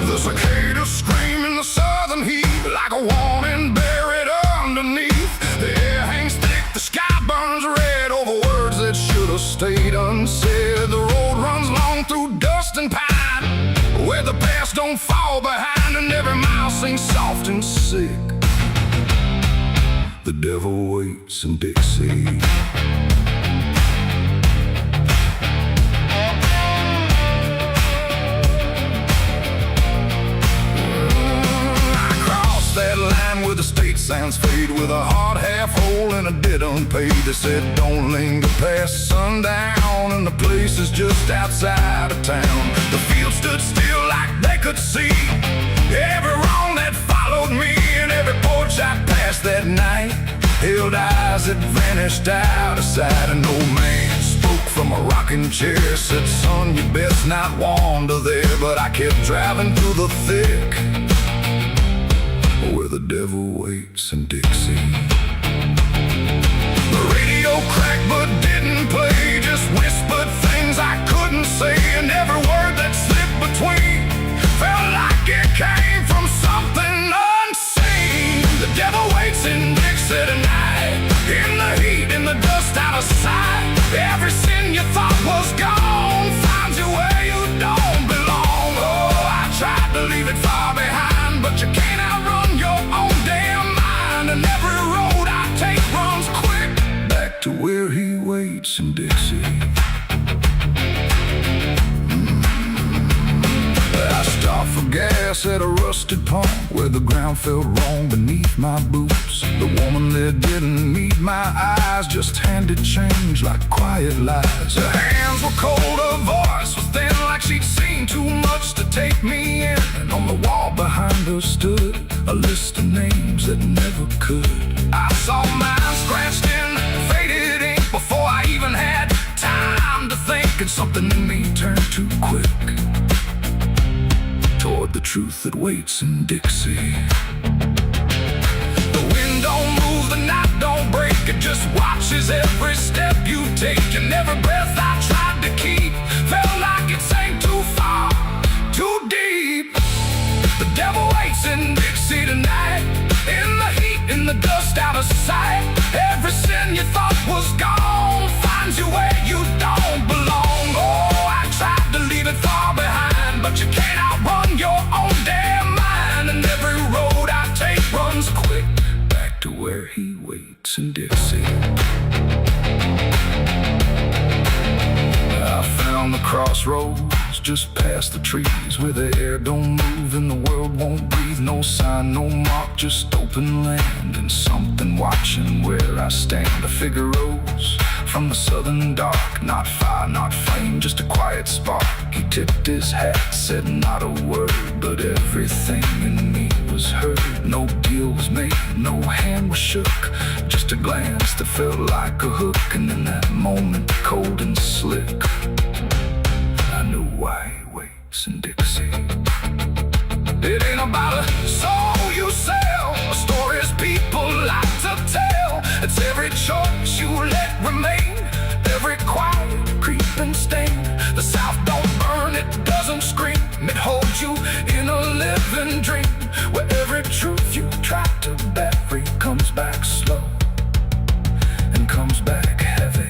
The cicadas scream in the southern heat, like a warning buried underneath. The air hangs thick, the sky burns red over words that should have stayed unsaid. The road runs long through don't fall behind, and every mile sings soft and sick. The devil waits in Dixie. That line where the state signs fade, with a hard half hole and a debt unpaid. They said don't linger past sundown, and the place is just outside of town. The field stood still like they could see every wrong that followed me, and every porch I passed that night held eyes that vanished out of sight. An old man spoke from a rocking chair, said, son, you best not wander there. But I kept driving through the thick, where the devil waits in Dixie. The radio cracked but didn't play, just whispered things I couldn't say, and every word that slipped between felt like it came from something unseen. The devil waits in Dixie tonight, in the heat, in the dust, out of sight. Every sin you thought was gone finds you where you don't belong. Oh, I tried to leave it far behind, but you can't outrun your own damn mind. And every road I take runs quick back to where he waits in Dixie. I stopped for gas at a rusted pump where the ground felt wrong beneath my boots. The woman there didn't meet my eyes, just handed change like quiet lies. Her hands were cold, her voice was thin, like she'd seen too much to take me in. And on the wall behind her stood a list of names that never could. I saw mine scratched in faded ink before I even had time to think, and something in me turned too quick toward the truth that waits in Dixie. The wind don't move, the night don't break, it just watches every step you take. And every breath I tried to keep felt like it sank too far, too deep. The devil waits in Dixie tonight, in the heat, in the dust, out of sight. Every sin you thought was gone finds you where you don't belong. Oh, I tried to leave it far behind, but you can't outrun your own damn mind. And every road I take runs quick back to where he waits in Dixie. I found the crossroads just past the trees, where the air don't move and the world won't breathe. No sign, no mark, just open land, and something watching where I stand. A figure rose from the southern dark, not fire, not flame, just a quiet spark. He tipped his hat, said not a word, but everything in me was heard. No deal was made, no hand was shook, just a glance that felt like a hook. And in that moment, cold and slick, I knew why he waits in Dixie. It ain't about a soul you sell, a stories people like to tell. It's every choice you let remain, every quiet creeping stain. The South don't burn, it doesn't scream, it holds you in a living dream, where every truth you try to bury comes back slow and comes back heavy.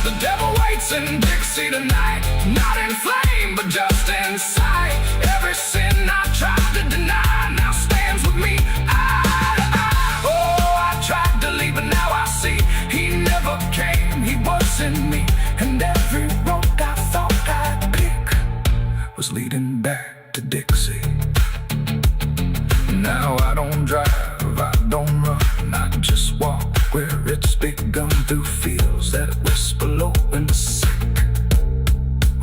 The devil waits in Dixie tonight, not in flame, but just in sight. Every sin I tried to deny now stands with me eye to eye. Oh, I tried to leave, but now I see he never came, he was in me. And every road I thought I'd pick was leading back to Dixie. Now I don't drive, I don't run, I just walk where it's begun, through fields that whisper low and sick,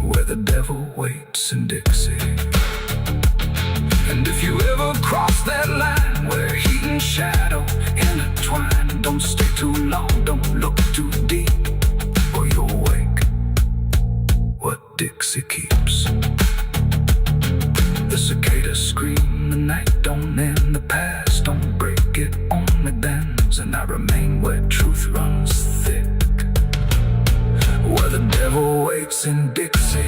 where the devil waits in Dixie. And if you ever cross that line where heat and shadow intertwine, don't stay too long, don't look too deep, or you'll wake what Dixie keeps. The cicadas scream, the night don't end, the past don't break, it only bends. And I remain where truth runs thick, where the devil waits in Dixie.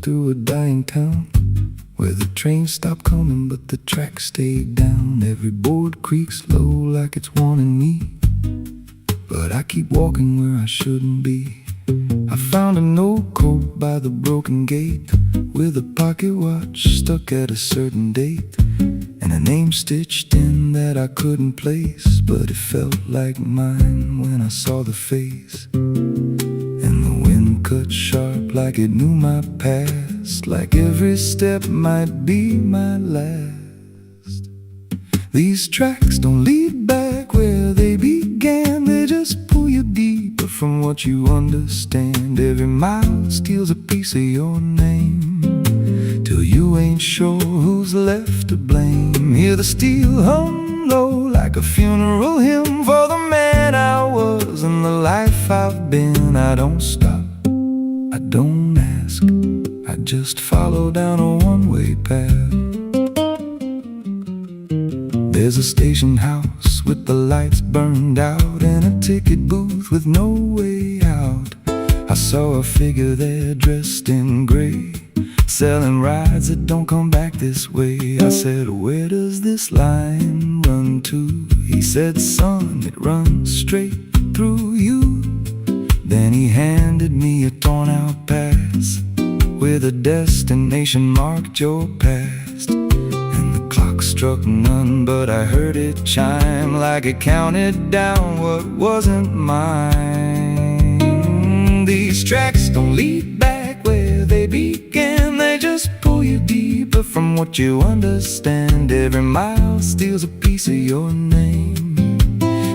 through a dying town, where the train stopped coming but the track stayed down. Every board creaks low like it's warning me, but I keep walking where I shouldn't be. I found an old coat by the broken gate, with a pocket watch stuck at a certain date, and a name stitched in that I couldn't place, but it felt like mine when I saw the face. And the wind cut sharp like it knew my past, like every step might be my last. These tracks don't lead back where they began, they just pull you deeper from what you understand. Every mile steals a piece of your name, till you ain't sure who's left to blame. Hear the steel hum low like a funeral hymn for the man I was and the life I've been. I don't stop, I don't ask, I just follow down a one-way path. There's a station house with the lights burned out, and a ticket booth with no way out. I saw a figure there dressed in gray, selling rides that don't come back this way. I said, where does this line run to? He said, son, it runs straight through you. Then he handed me a torn out pass, with a destination marked your past. And the clock struck none, but I heard it chime like it counted down what wasn't mine. These tracks don't lead back where they began, they just pull you deeper from what you understand. Every mile steals a piece of your name,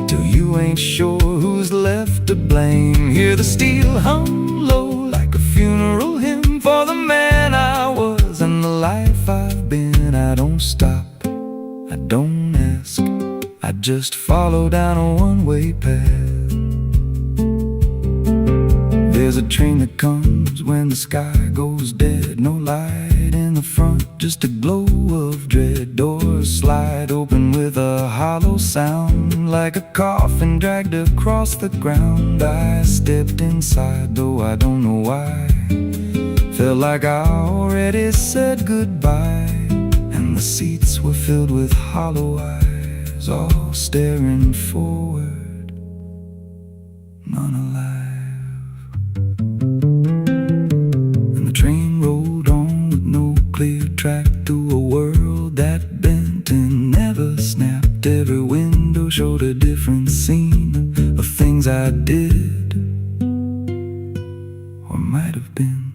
till you ain't sure who's left to blame. Hear the steel hum low like a funeral hymn for the man I was and the life I've been. I don't stop, I don't ask, I just follow down a one-way path. There's a train that comes when the sky goes dead, no light in the front, just a glow of dread. Doors slide open with a hollow sound, like a coffin dragged across the ground. I stepped inside, though I don't know why. Felt like I already said goodbye, and the seats were filled with hollow eyes, all staring forward, none alive. And the train rolled on with no clear track through a world that bent and never snapped. Every window showed a different scene of things I did or might have been.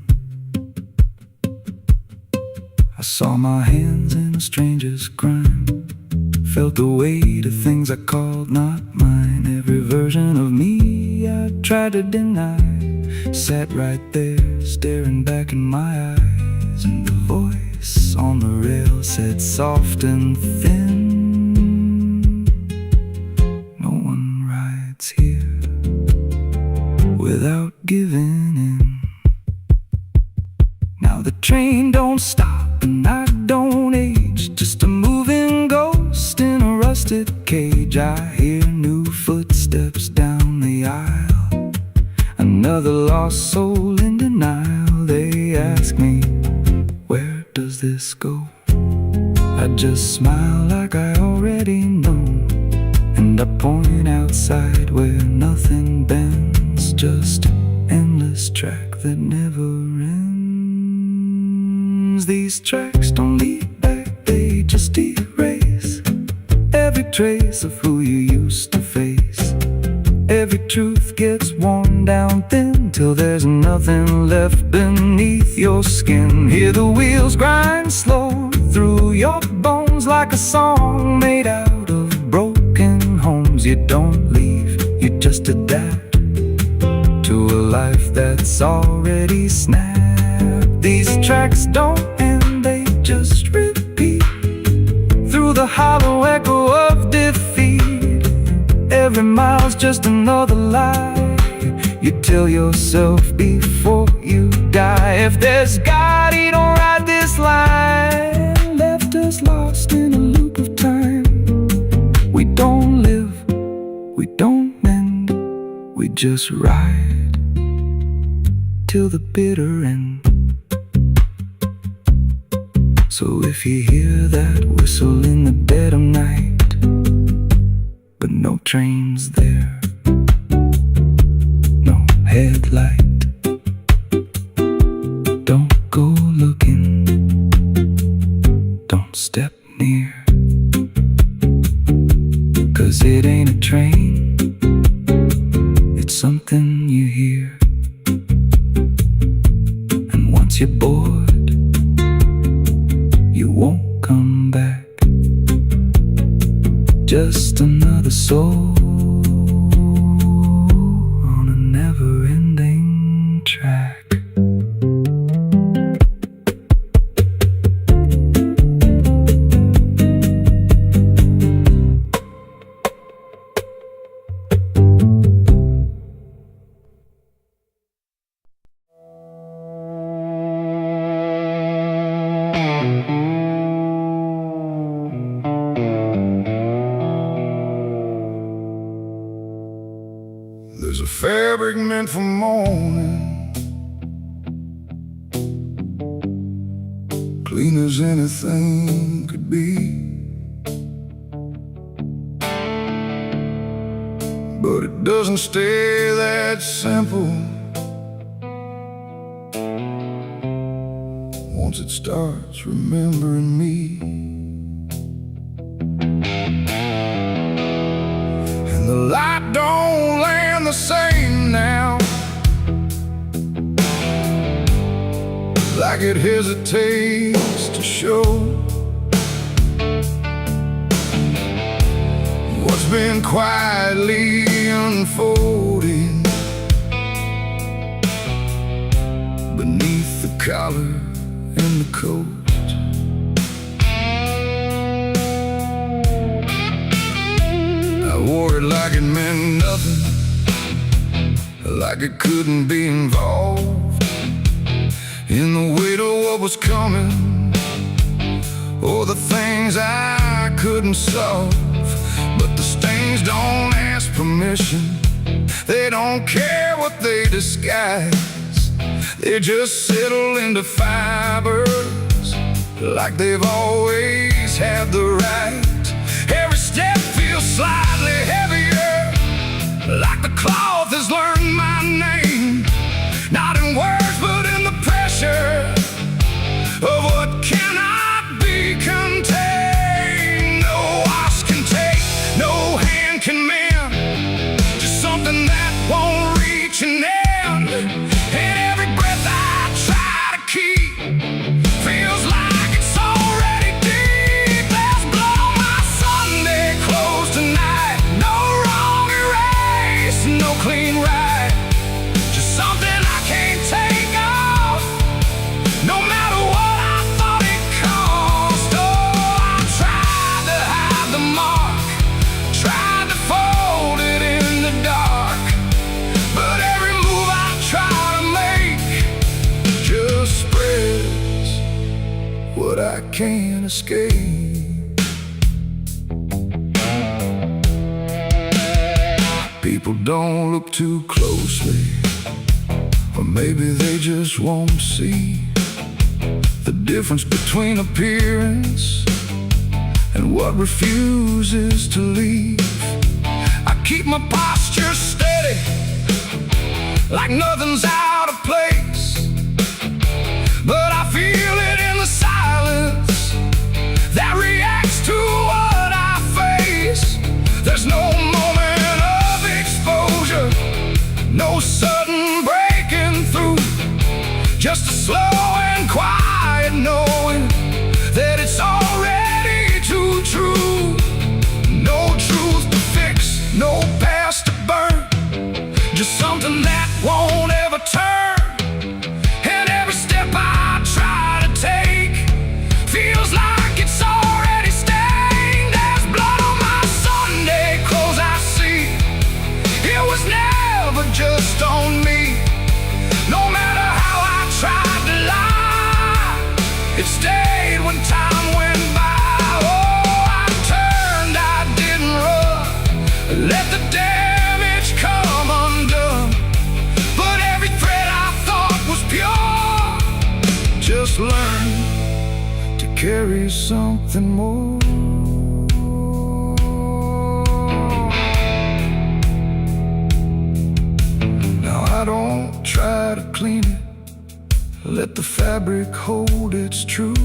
I saw my hands in a stranger's crime, felt the weight of things I called not mine. Every version of me I tried to deny sat right there, staring back in my eyes. And the voice on the rail said soft and thin, no one rides here without giving in. Now the train don't stop and I don't age, just a moving ghost in a rusted cage. I hear new footsteps down the aisle, another lost soul in denial. They ask me, where does this go? I just smile like I already know, and I point outside where nothing bends, just an endless track that never ends. These tracks don't lead back, they just erase every trace of who you used to face. Every truth gets worn down thin, till there's nothing left beneath your skin. Hear the wheels grind slow through your bones, like a song made out of broken homes. You don't leave, you just adapt to a life that's already snapped. These tracks don't end, they just repeat through the hollow echo of defeat. Every mile's just another lie you tell yourself before you die. If there's God, he don't ride this line, left us lost in a loop of time. We don't live, we don't mend, we just ride till the bitter end. So if you hear that whistle in the dead of night, but no train's there, no headlight, don't go looking, don't step near, 'cause it ain't a train, it's something you hear. And once you're bored, you won't come back. Just another soul on a never-ending track. There's a fabric meant for mourning, clean as anything could be, but it doesn't stay that simple. Once it starts remembering me, and the light don't land the same now, like it hesitates to show what's been quietly unfolding beneath the collar and the coat. I wore it like it meant nothing, like it couldn't be involved in the weight of what was coming, or the things I couldn't solve. But the stains don't ask permission, they don't care what they disguise, they just settle into fibers like they've always had the right. Every step feels slightly heavier, like the cloth has learned my name, not in words but in the pressure of what cannot be contained. No wash can take, no hand can mend, just something that won't reach an end. And every breath I try to keep feels like it's already deep. There's blood on my Sunday clothes tonight, no wrong erase, no clean right, just something I can't take off, no matter what I thought it cost. Oh, I tried to hide the mark, tried to fold it in the dark, but every move I try to make just spreads what I can't escape. People don't look too closely, or maybe they just won't see the difference between appearance and what refuses to leave. I keep my posture steady, like nothing's out of place, but I feel it in the silence that reacts to what I face. There's no moment of exposure, no sudden breaking through, just a slow and quiet knowing that it's already too true. No truth to fix, no past to burn, just something that won't ever turn. And every step I try to take feels like it's already stained. There's blood on my Sunday clothes I see, it was never just on me. No matter how I tried to lie, it stayed when time went by. Oh, I turned, I didn't run, let the damage come undone, but every thread I thought was pure just learned to carry carries something more. Now I don't try to clean it, let the fabric hold its truth.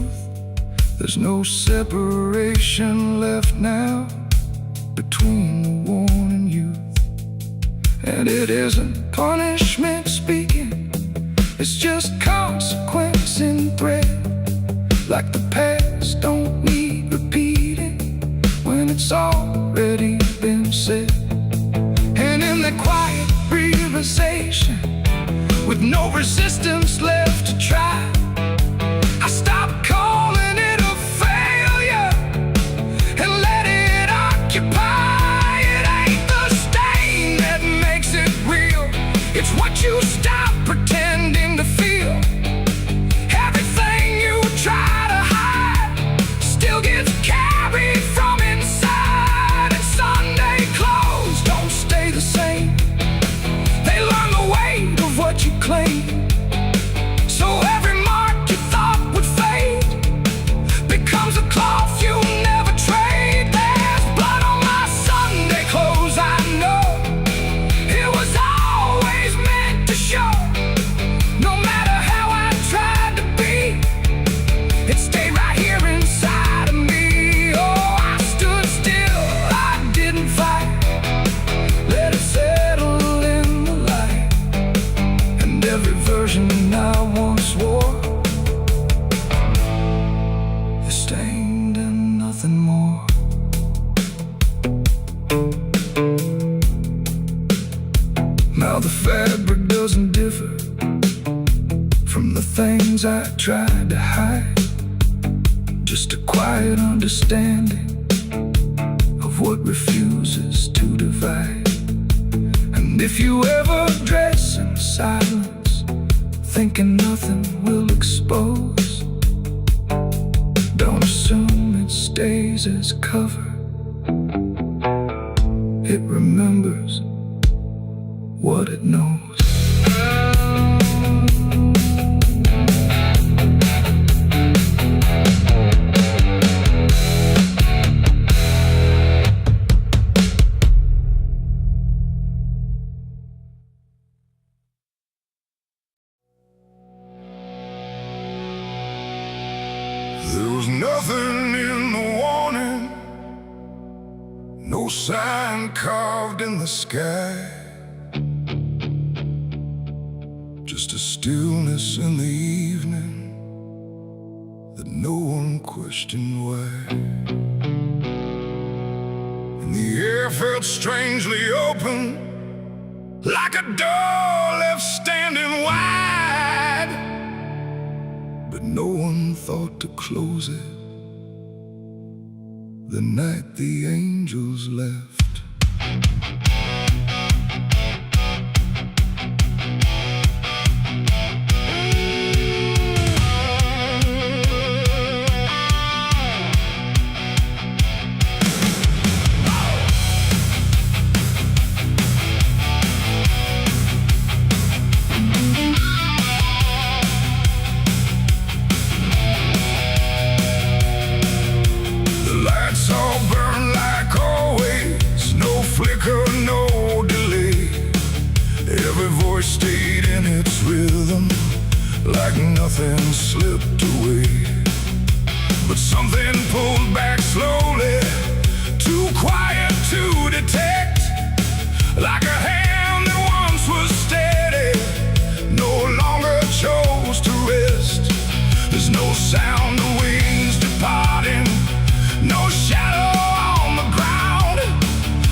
There's no separation left now between the worn and youth. And it isn't punishment speaking, it's just consequence in thread. Like the past don't need repeating when it's already been said. And in the quiet realization, with no resistance left to try, I stopped calling it a failure and let it occupy. It ain't the stain that makes it real, it's what you stop pretending to feel. Everything you try to hide still gets carried from inside. And Sunday clothes don't stay the same, they learn the weight of what you claim. So every mark you thought would fade becomes a cloth you never trade. There's blood on my Sunday clothes, I know. It was always meant to show. No matter how I tried to be, it stayed right here inside of me. Oh, I stood still, I didn't fight, let it settle in the light. And every version I once wore is stained and nothing more. Now the fabric doesn't differ from the things I tried to hide, just a quiet understanding of what refuses to divide. And if you ever dress in silence, thinking nothing will expose, don't assume it stays as cover. It remembers what it knows. There was nothing in the warning, no sign carved in the sky, just a stillness in the evening that no one questioned why. And the air felt strangely open, like a door left standing wide, but no one thought to close it the night the angels left. Stayed in its rhythm, like nothing slipped away. But something pulled back slowly, too quiet to detect, like a hand that once was steady no longer chose to rest. There's no sound of wings departing, no shadow on the ground,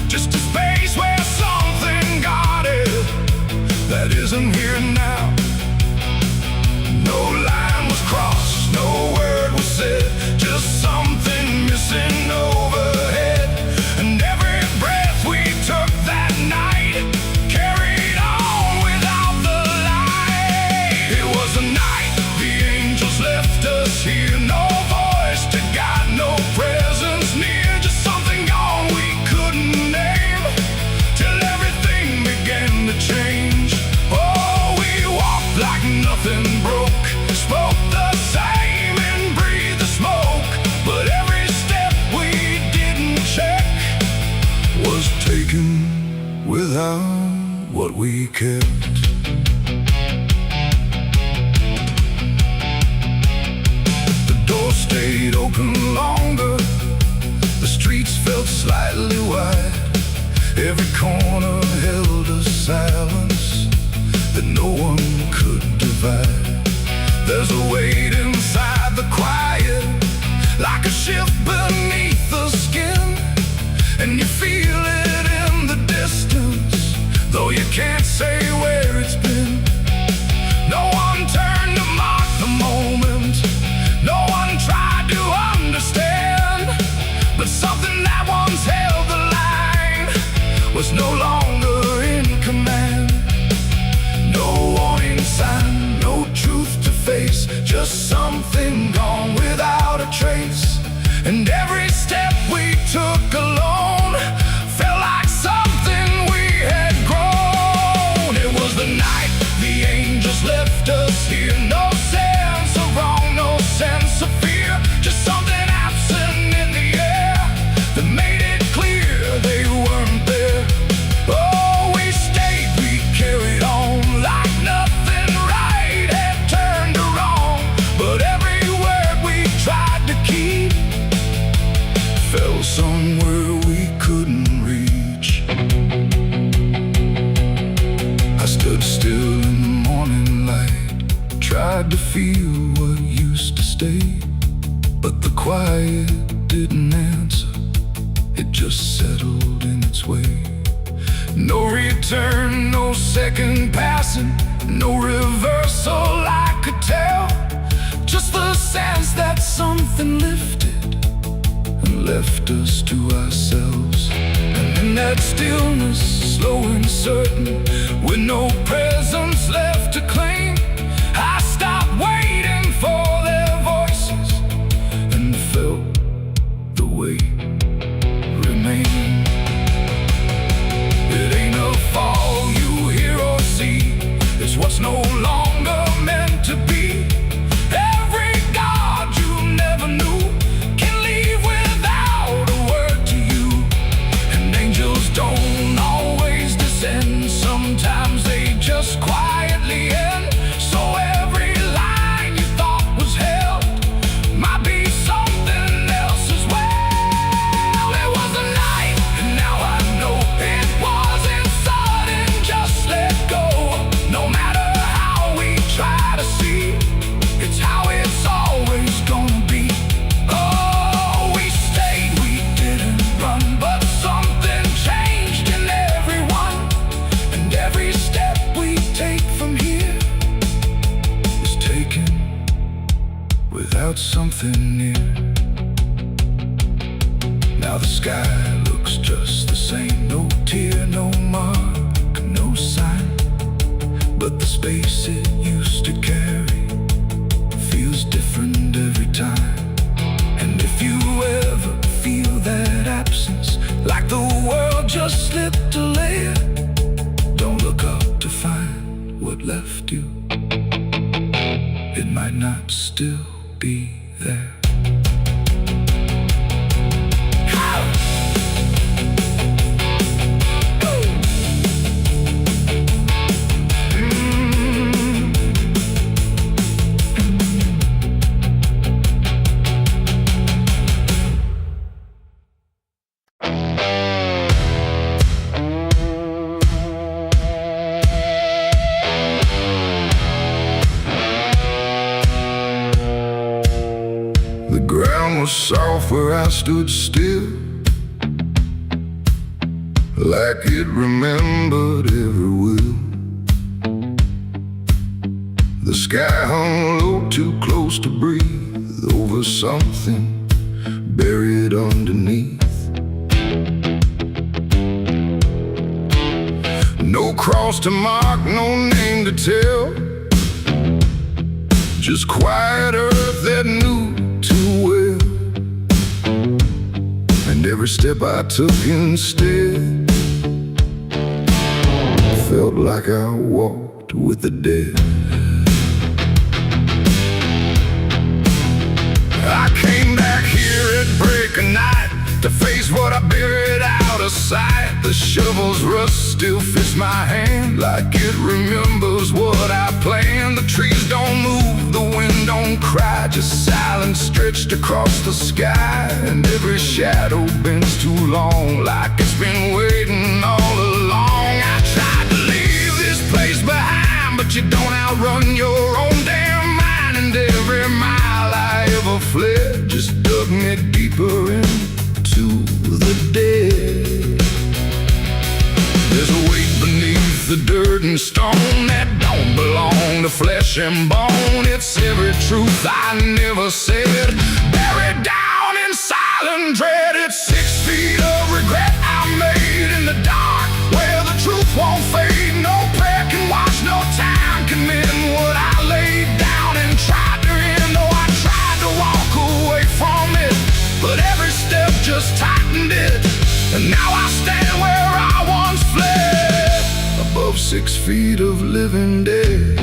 just a space where something guarded that isn't here now. No line was crossed, no word was said, just something missing overhead. And every breath we took that night carried on without the light. It was a night the angels left us here, no voice to guide, no presence near, just something gone we couldn't name, till everything began to change. Oh, we kept. The door stayed open longer, the streets felt slightly wide. Every corner held a silence that no one could divide. There's a weight inside the quiet, like a shift beneath the skin, and you feel it in the distance, though you can't say where it's been. No one turned to mark the moment, no one tried to understand, but something that once held the line was no longer in command. No warning sign, no truth to face, just something gone without a trace. And every step we took alone felt like something we had grown. It was the night the angels left us here. No sense of wrong, no sense of fear, just something absent in the air that made it clear they weren't there. Oh, we stayed, we carried on like nothing right had turned to wrong. But every word we tried to keep fell somewhere we couldn't reach. I stood still in the morning light, tried to feel what used to stay, but the quiet didn't answer, it just settled in its way. No return, no second passing, no reversal I could tell, just the sense that something lifted and left us to ourselves. And in that stillness, slow and certain, with no presence left to claim, I stopped waiting for their voices and felt the weight remain. It ain't a fall you hear or see, it's what's no longer meant to be. Every God you never knew can leave without a word to you. And angels don't always descend, sometimes they just quietly end. So every line you thought was held might be something else as well. It was a night, and now I know it wasn't sudden, just let go. No matter how we try to see, it's how it's always gonna be. Oh, we stayed, we didn't run, but something changed in everyone. And every step we take from here is taken without something near. Now the sky looks just the same, no tear, no mark, no sign, but the space it used to carry feels different every time. And if you ever feel that absence, like the world just slipped a layer, don't look up to find what left you, it might not still be there. The ground was soft where I stood still, like it remembered every will. The sky hung low, too close to breathe, over something buried underneath. No cross to mark, no name to tell, just quiet earth that knew too well. And every step I took instead felt like I walked with the dead. I came back here at break of night to face what I buried out out of sight. The shovel's rust still fits my hand like it remembers what I planned. The trees don't move, the wind don't cry, just silence stretched across the sky. And every shadow bends too long, like it's been waiting all along. I tried to leave this place behind, but you don't outrun your own damn mind. And every mile I ever fled just dug me deeper into the dead. There's a weight beneath the dirt and stone that don't belong to flesh and bone. It's every truth I never said, buried down in silent dread. It's 6 feet of regret I made in the dark, where the truth won't fade. No prayer can wash, no time can mend what I laid down and tried to end. Oh, I tried to walk away from it, but every step just tightened it. And now I stand where I once fled, above 6 feet of living dead.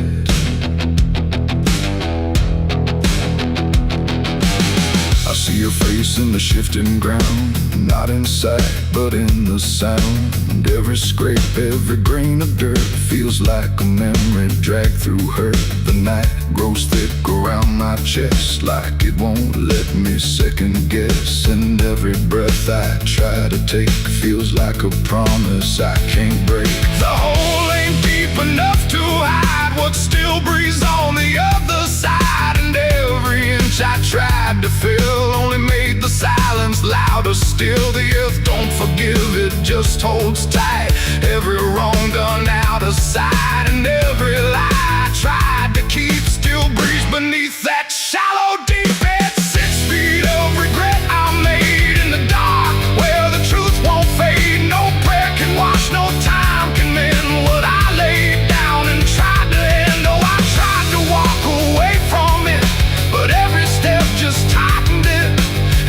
I see your face in the shifting ground, not in sight, but in the sound. Every scrape, every grain of dirt feels like a memory dragged through hurt. The night grows thick around my chest, like it won't let me second guess. And every breath I try to take feels like a promise I can't break. The hole ain't deep enough to hide what still breathes on the other side. And every inch I tried to fill only made the silence louder still. The earth don't forgive, it just holds tight. Every wrong done out of sight, and every lie I tried to keep still breathes beneath that shallow deep. It's 6 feet of regret I made in the dark, where the truth won't fade. No prayer can wash, no time can mend what I laid down and tried to end. Oh, I tried to walk away from it, but every step just tightened it.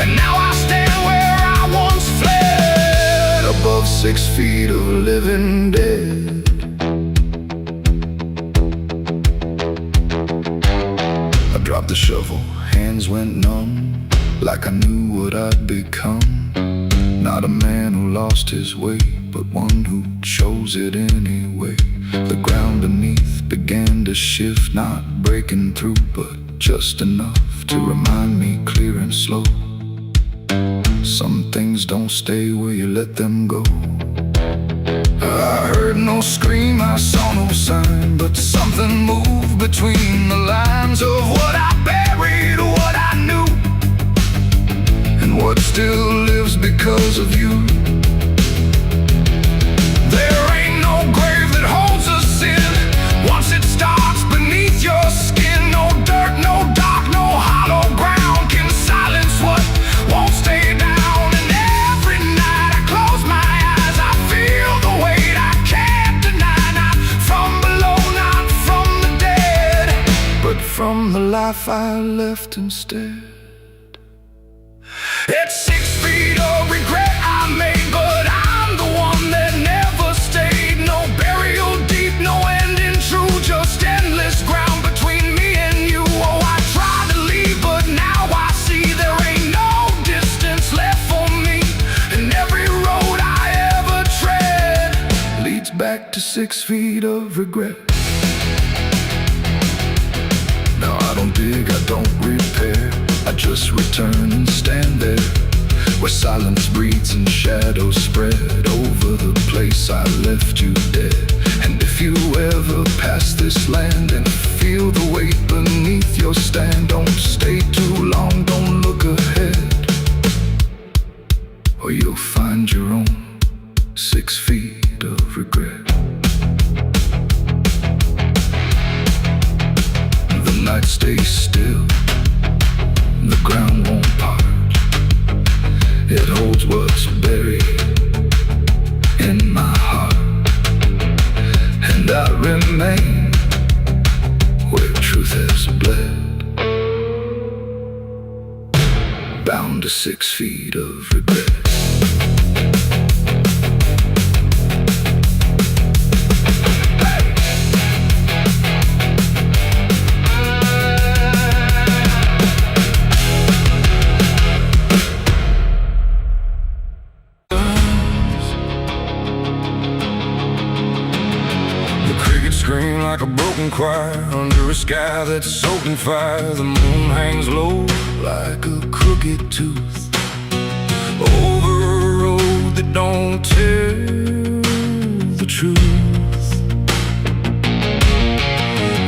And now I stand where I once fled, above 6 feet of living dead. I dropped the shovel, hands went numb, like I knew what I'd become. Not a man who lost his way, but one who chose it anyway. The ground beneath began to shift, not breaking through, but just enough to remind me clear and slow. Some things don't stay where you let them go. I heard no scream, I saw no sign, but something moved between the lines of what I buried, what I knew, and what still lives because of you. There ain't no grave that holds us in once it starts beneath your skin. No dirt, no dark, no hollow ground can silence what won't stay down. And every night I close my eyes, I feel the weight I can't deny. Not from below, not from the dead, but from the life I left instead. It's 6 feet of regret I made, but I'm the one that never stayed. No burial deep, no ending true, just endless ground between me and you. Oh, I tried to leave, but now I see there ain't no distance left for me. And every road I ever tread leads back to 6 feet of regret. Now I don't dig, I don't repair, I just return and stand there, where silence breathes and shadows spread over the place I left you dead. And if you ever pass this land and feel the weight beneath your stand, don't stay too long, don't look ahead, or you'll find your own 6 feet of regret. The night stays still, the ground won't part. It holds what's buried in my heart, and I remain where truth has bled, bound to 6 feet of regret. scream like a broken choir under a sky that's soaked in fire. The moon hangs low like a crooked tooth over a road that don't tell the truth.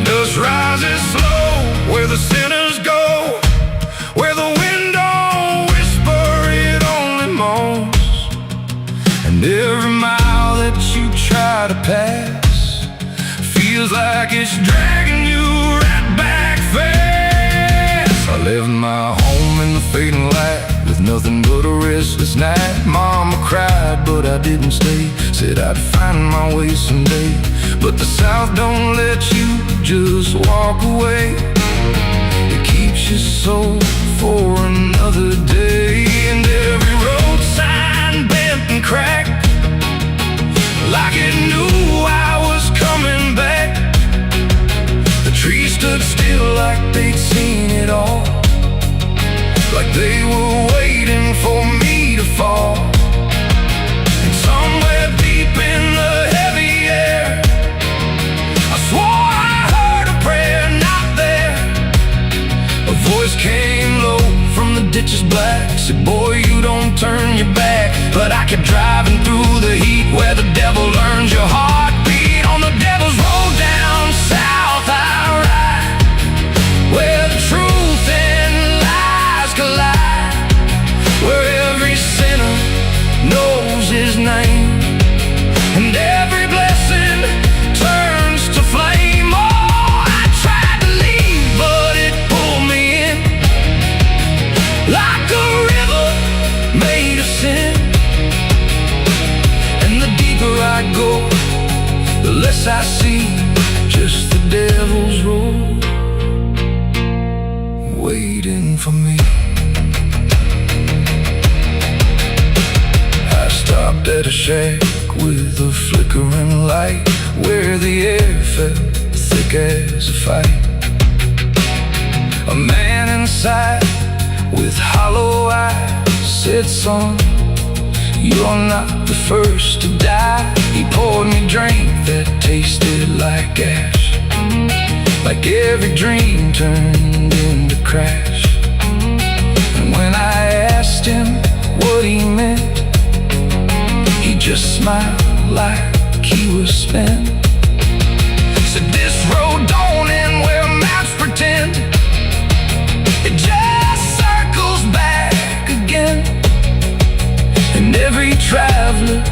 Dust rises slow where the sinners go, where the wind don't whisper, it only moans. And every mile that you try to pass feels like it's dragging you right back fast. I left my home in the fading light with nothing but a restless night. Mama cried, but I didn't stay. Said I'd find my way someday. But the South don't let you just walk away. It keeps your soul for another day. And every road sign bent and cracked, like it knew I was coming back. The trees stood still like they'd seen it all, like they were waiting for me to fall. And somewhere deep in the heavy air, I swore I heard a prayer not there. A voice came low from the ditches black, said, boy, you don't turn your back. But I kept driving through the heat where the devil learns your heartbeat. On the devil's road down south I ride, where the truth and lies collide, where every sinner knows his name, and every blessing turns to flame. Oh, I tried to leave, but it pulled me in, like a river made of sin. And the deeper I go, the less I see, just the devil's road waiting for me. I stopped at a shack with a flickering light, where the air felt thick as a fight. A man inside with hollow eyes said, son, you're not the first to die. He poured me a drink that tasted like ash, like every dream turned into crash. And when I asked him what he meant, he just smiled like he was spent. Said, this road don't end where maps pretend, it just circles back again. And every traveler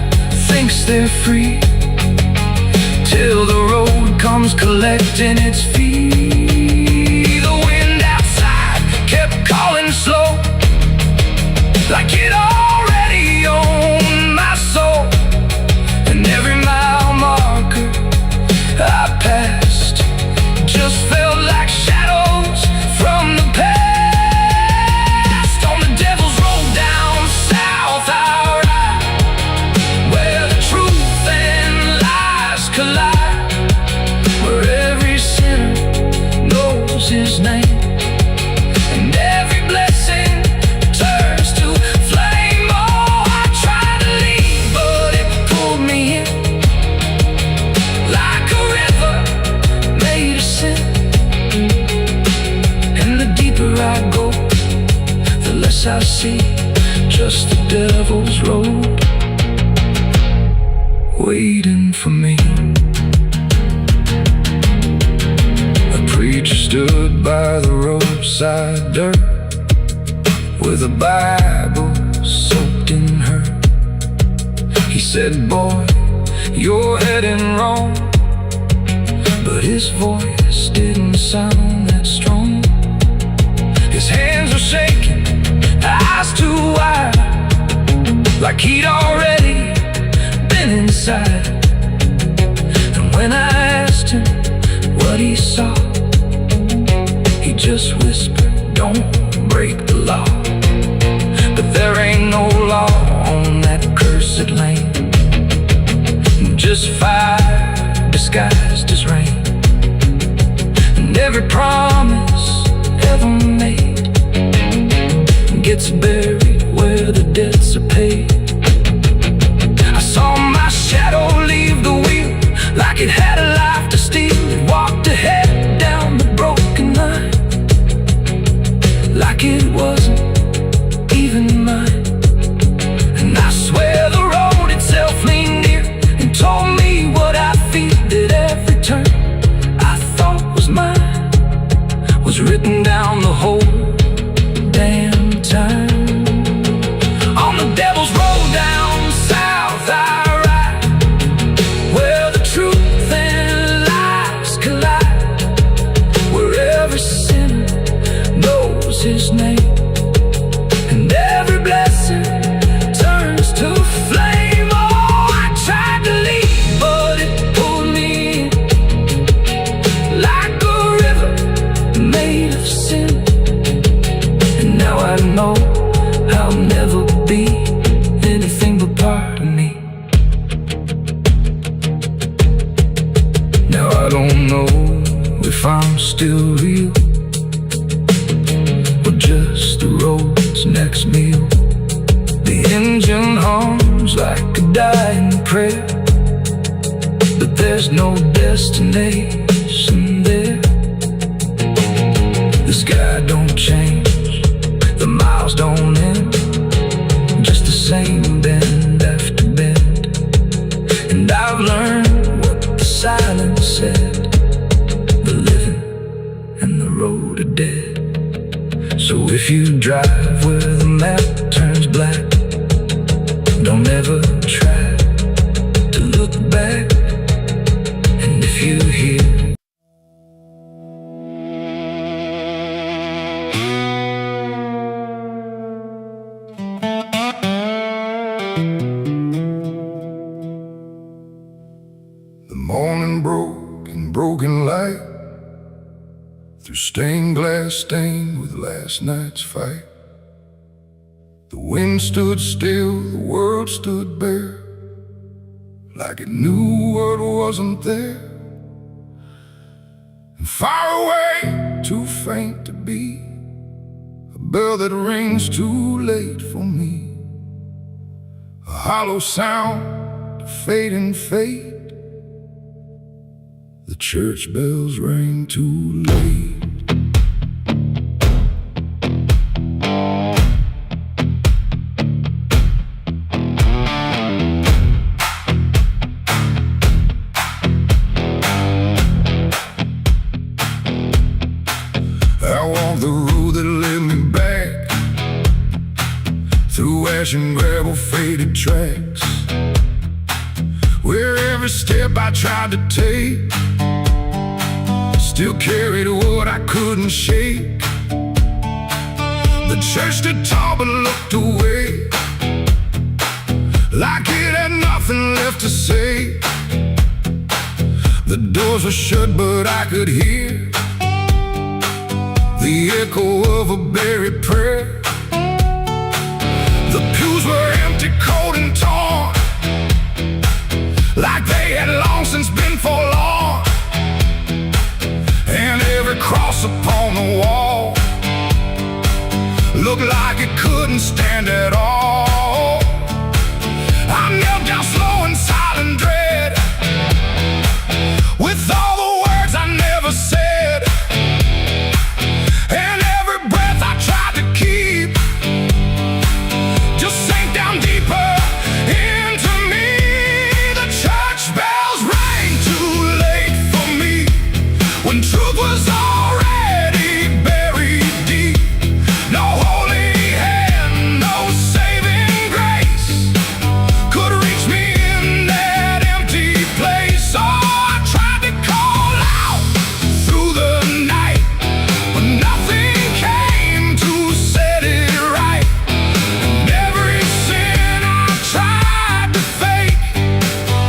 thinks they're free, till the road comes collecting its fee. The wind outside kept calling slow, like it already owned my soul. And every mile marker I passed just felt like shadows from the past. On the devil's road down south I ride, where the truth and lies collide, where every sinner knows his name, and every blessing turns to flame. Oh, I tried to leave, but it pulled me in, like a river made of sin. And the deeper I go, the less I see, just the devil's road waiting for me. A preacher stood by the roadside dirt, with a Bible soaked in her. He said, boy, you're heading wrong. But his voice didn't sound that strong. His hands were shaking, eyes too wide, like he'd already been inside. And when I asked him what he saw, he just whispered, don't break the law. But there ain't no law on that cursed land, just fire disguised as rain. And every promise ever made gets buried where the debts are paid. I saw my shadow leave the wheel, like it had a life to steal, was written down the whole damn time. On the devil's road down south I ride, where the truth and lies collide, where every sinner knows his name, and every blessing turns to flame. Oh, I tried to leave, but it pulled me in like a river made of sin. And now I know I'll never be anything but part of me. Now I don't know if I'm still real, or just the road's next meal. The engine hums like a dying prayer, but there's no destination there. The sky don't change, the miles don't end, just the same bend after bend. And I've learned what the silence said: the living and the road are dead. So if you drive where the map turns black, don't ever try to look back. And if you hear the morning broke in broken light, through stained glass stained with last night's fight. The wind stood still, the world stood bare, like it knew what wasn't there. And far away, too faint to be, a bell that rings too late for me, a hollow sound, a fading fate. The church bells rang too late. I walked the road that led me back, through ash and gravel faded tracks, where every step I tried to take still carried what I couldn't shake. The church stood tall but looked away, like it had nothing left to say. The doors were shut but I could hear the echo of a buried prayer. The pews were empty, cold and torn, like they had long since been forlorn. And every cross upon the wall looked like it couldn't stand at all. I knelt down slow in silent dread, with all the words I never said, and every breath I tried to keep just sank down deeper into me. The church bells rang too late for me, when truth was already buried deep. No holy hand, no saving grace could reach me in that empty place. Oh, I tried to call out through the night, but nothing came to set it right. And every sin I tried to fake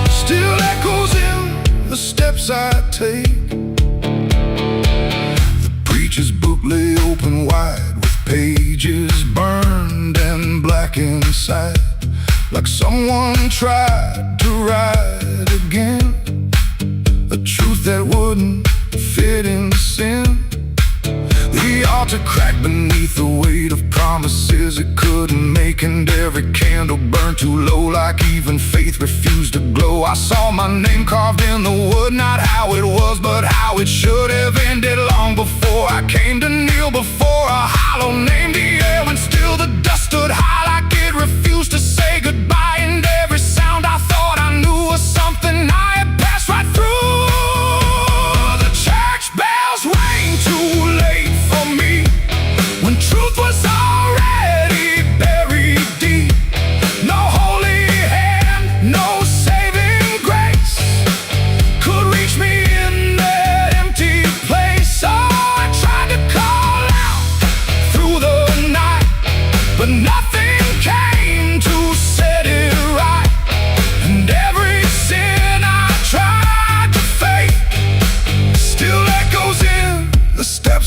still echoes in the steps I take. The preacher's book lay open wide, with pages burned and black inside, like someone tried to write again a truth that wouldn't fit in sin. The altar cracked beneath the weight of promises it couldn't make, and every candle burned too low, like even faith refused to glow. I saw my name carved in the wood, not how it was, but how it should have ended long before I came to kneel before a hollow named the air, when still the dust stood high like it refused to say goodbye. And every sound I thought I knew was something I had passed right through. The church bells rang too late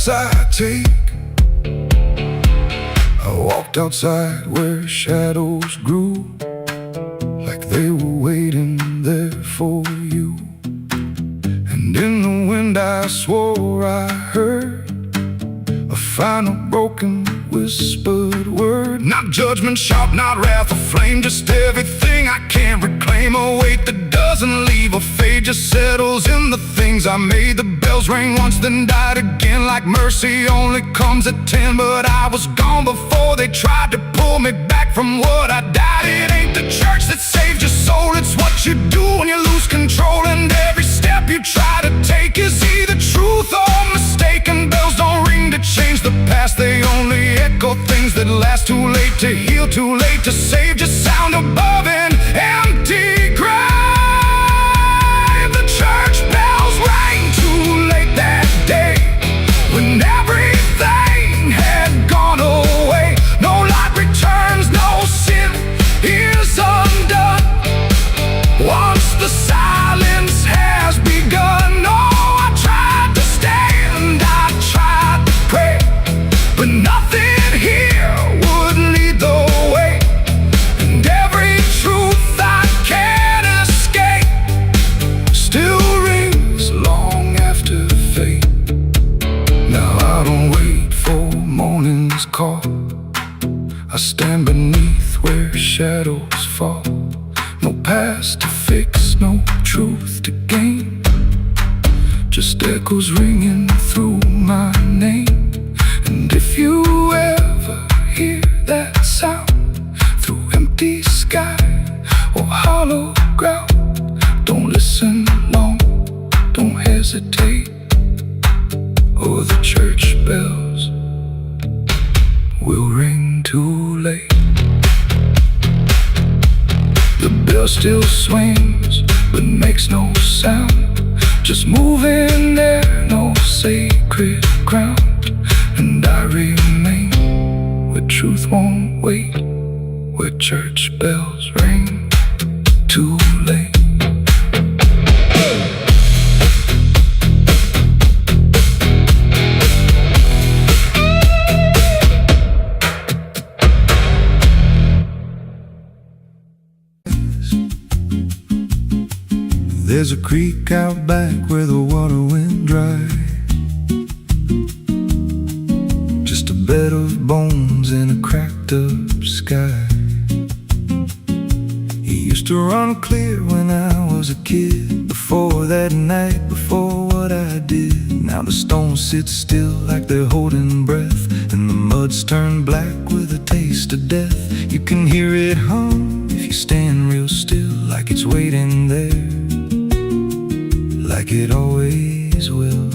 steps I take. I walked outside where shadows grew, like they were waiting there for you. And in the wind I swore I heard a final broken whispered word. Not judgment sharp, not wrath or flame, just everything I can't reclaim. A weight that doesn't leave a fade, just settles in the things I made. The bells rang once, then died again, like mercy only comes at 10. But I was gone before they tried to pull me back from what I died. It ain't the church that saves your soul, it's what you do when you lose control. And every step you try to take is either truth or mistaken. Bells don't ring to change the past, they only echo things that last. Too late to heal, too late to save, just sound above an empty grave. The church bells rang too late that day, when everything had gone away. No light returns, no sin is undone once the silence has begun. No, I tried to stand, I tried to pray, but nothing here would lead the way. And every truth I can't escape still rings long after fate. Now I don't wait for morning's call, I stand beneath where shadows fall. No past to fix, no truth to gain, just echoes ringing through my name. And if you ever hear that sound through empty sky or hollow ground, don't listen long, don't hesitate, or the church bells will ring too late. The bell still swings, but makes no sound, just moving there, no sacred ground. And I remain where truth won't wait, where church bells ring too late. There's a creek out back where the water went dry, just a bed of bones in a cracked up sky. He used to run clear when I was a kid, before that night, before what I did. Now the stones sit still like they're holding breath, and the mud's turned black with a taste of death. You can hear it hum if you stand real still, like it's waiting there, like it always will.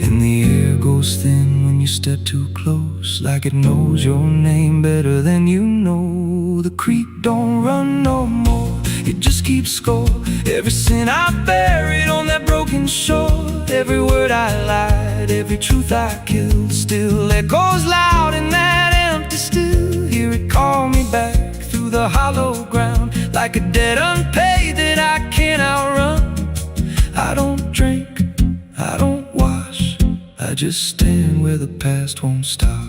And the air goes thin when you step too close, like it knows your name better than you know. The creek don't run no more, it just keeps score. Every sin I buried on that broken shore, every word I lied, every truth I killed, still echoes loud in that empty still. Hear it call me back through the hollow ground, like a debt unpaid that I can't outrun. I don't drink, I don't wash, I just stand where the past won't stop.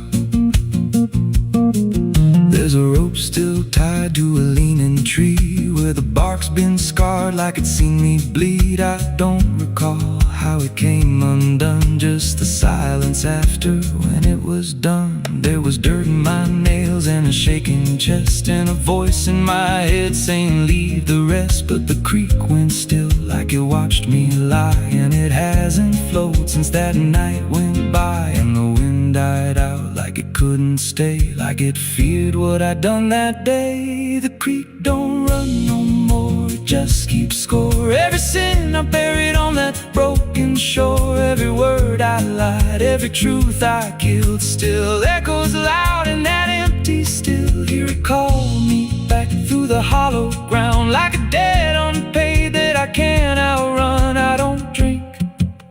There's a rope still tied to a leaning tree, where the bark's been scarred like it's seen me bleed. I don't recall how it came undone, just the silence after when it was done. There was dirt in my nails and a shaking chest, and a voice in my head saying leave the rest. But the creek went still like it watched me lie, and it hasn't flowed since that night went by. And the wind died out like it couldn't stay, like it feared what I'd done that day. The creek don't run no more, it just keeps score. Every sin I buried on that broken shore, every word I lied, every truth I killed, still echoes loud in that empty still. Hear it call me back through the hollow ground, like a debt unpaid that I can't outrun. I don't drink,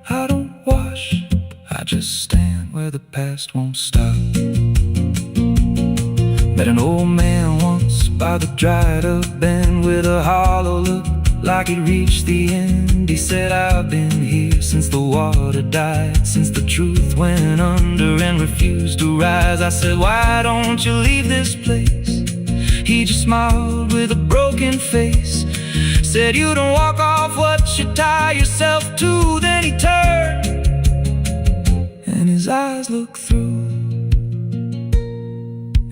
I don't wash, I just stand where the past won't stop. Met an old man once by the dried up bend with a hollow look like it reached the end. He said, I've been here since the water died, since the truth went under and refused to rise. I said, why don't you leave this place? He just smiled with a broken face, said, you don't walk off what you tie yourself to. Then he turned and his eyes looked through,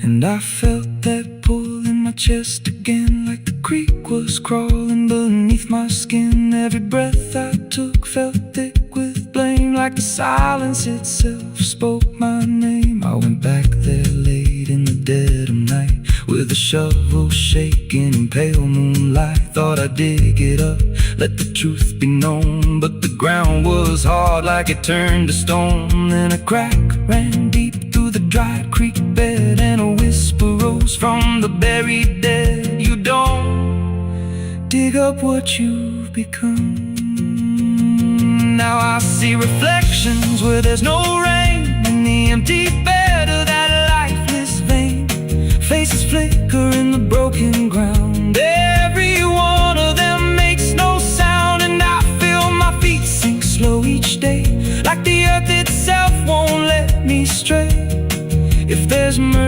and I felt that pull in my chest again, like the creek was crawling beneath my skin. Every breath I took felt thick with blame, like the silence itself spoke my name. I went back there late in the dead of night, with a shovel shaking in pale moonlight. Thought I'd dig it up, let the truth be known, but the ground was hard like it turned to stone. Then a crack ran deep through the dry creek bed, and a whisper rose from the buried dead. You don't dig up what you've become. Now I see reflections where there's no rain, in the empty bed of that lifeless vein. Faces flicker in the broken ground, every one of them makes no sound. And I feel my feet sink slow each day, like the earth itself won't let me stray. If there's mercy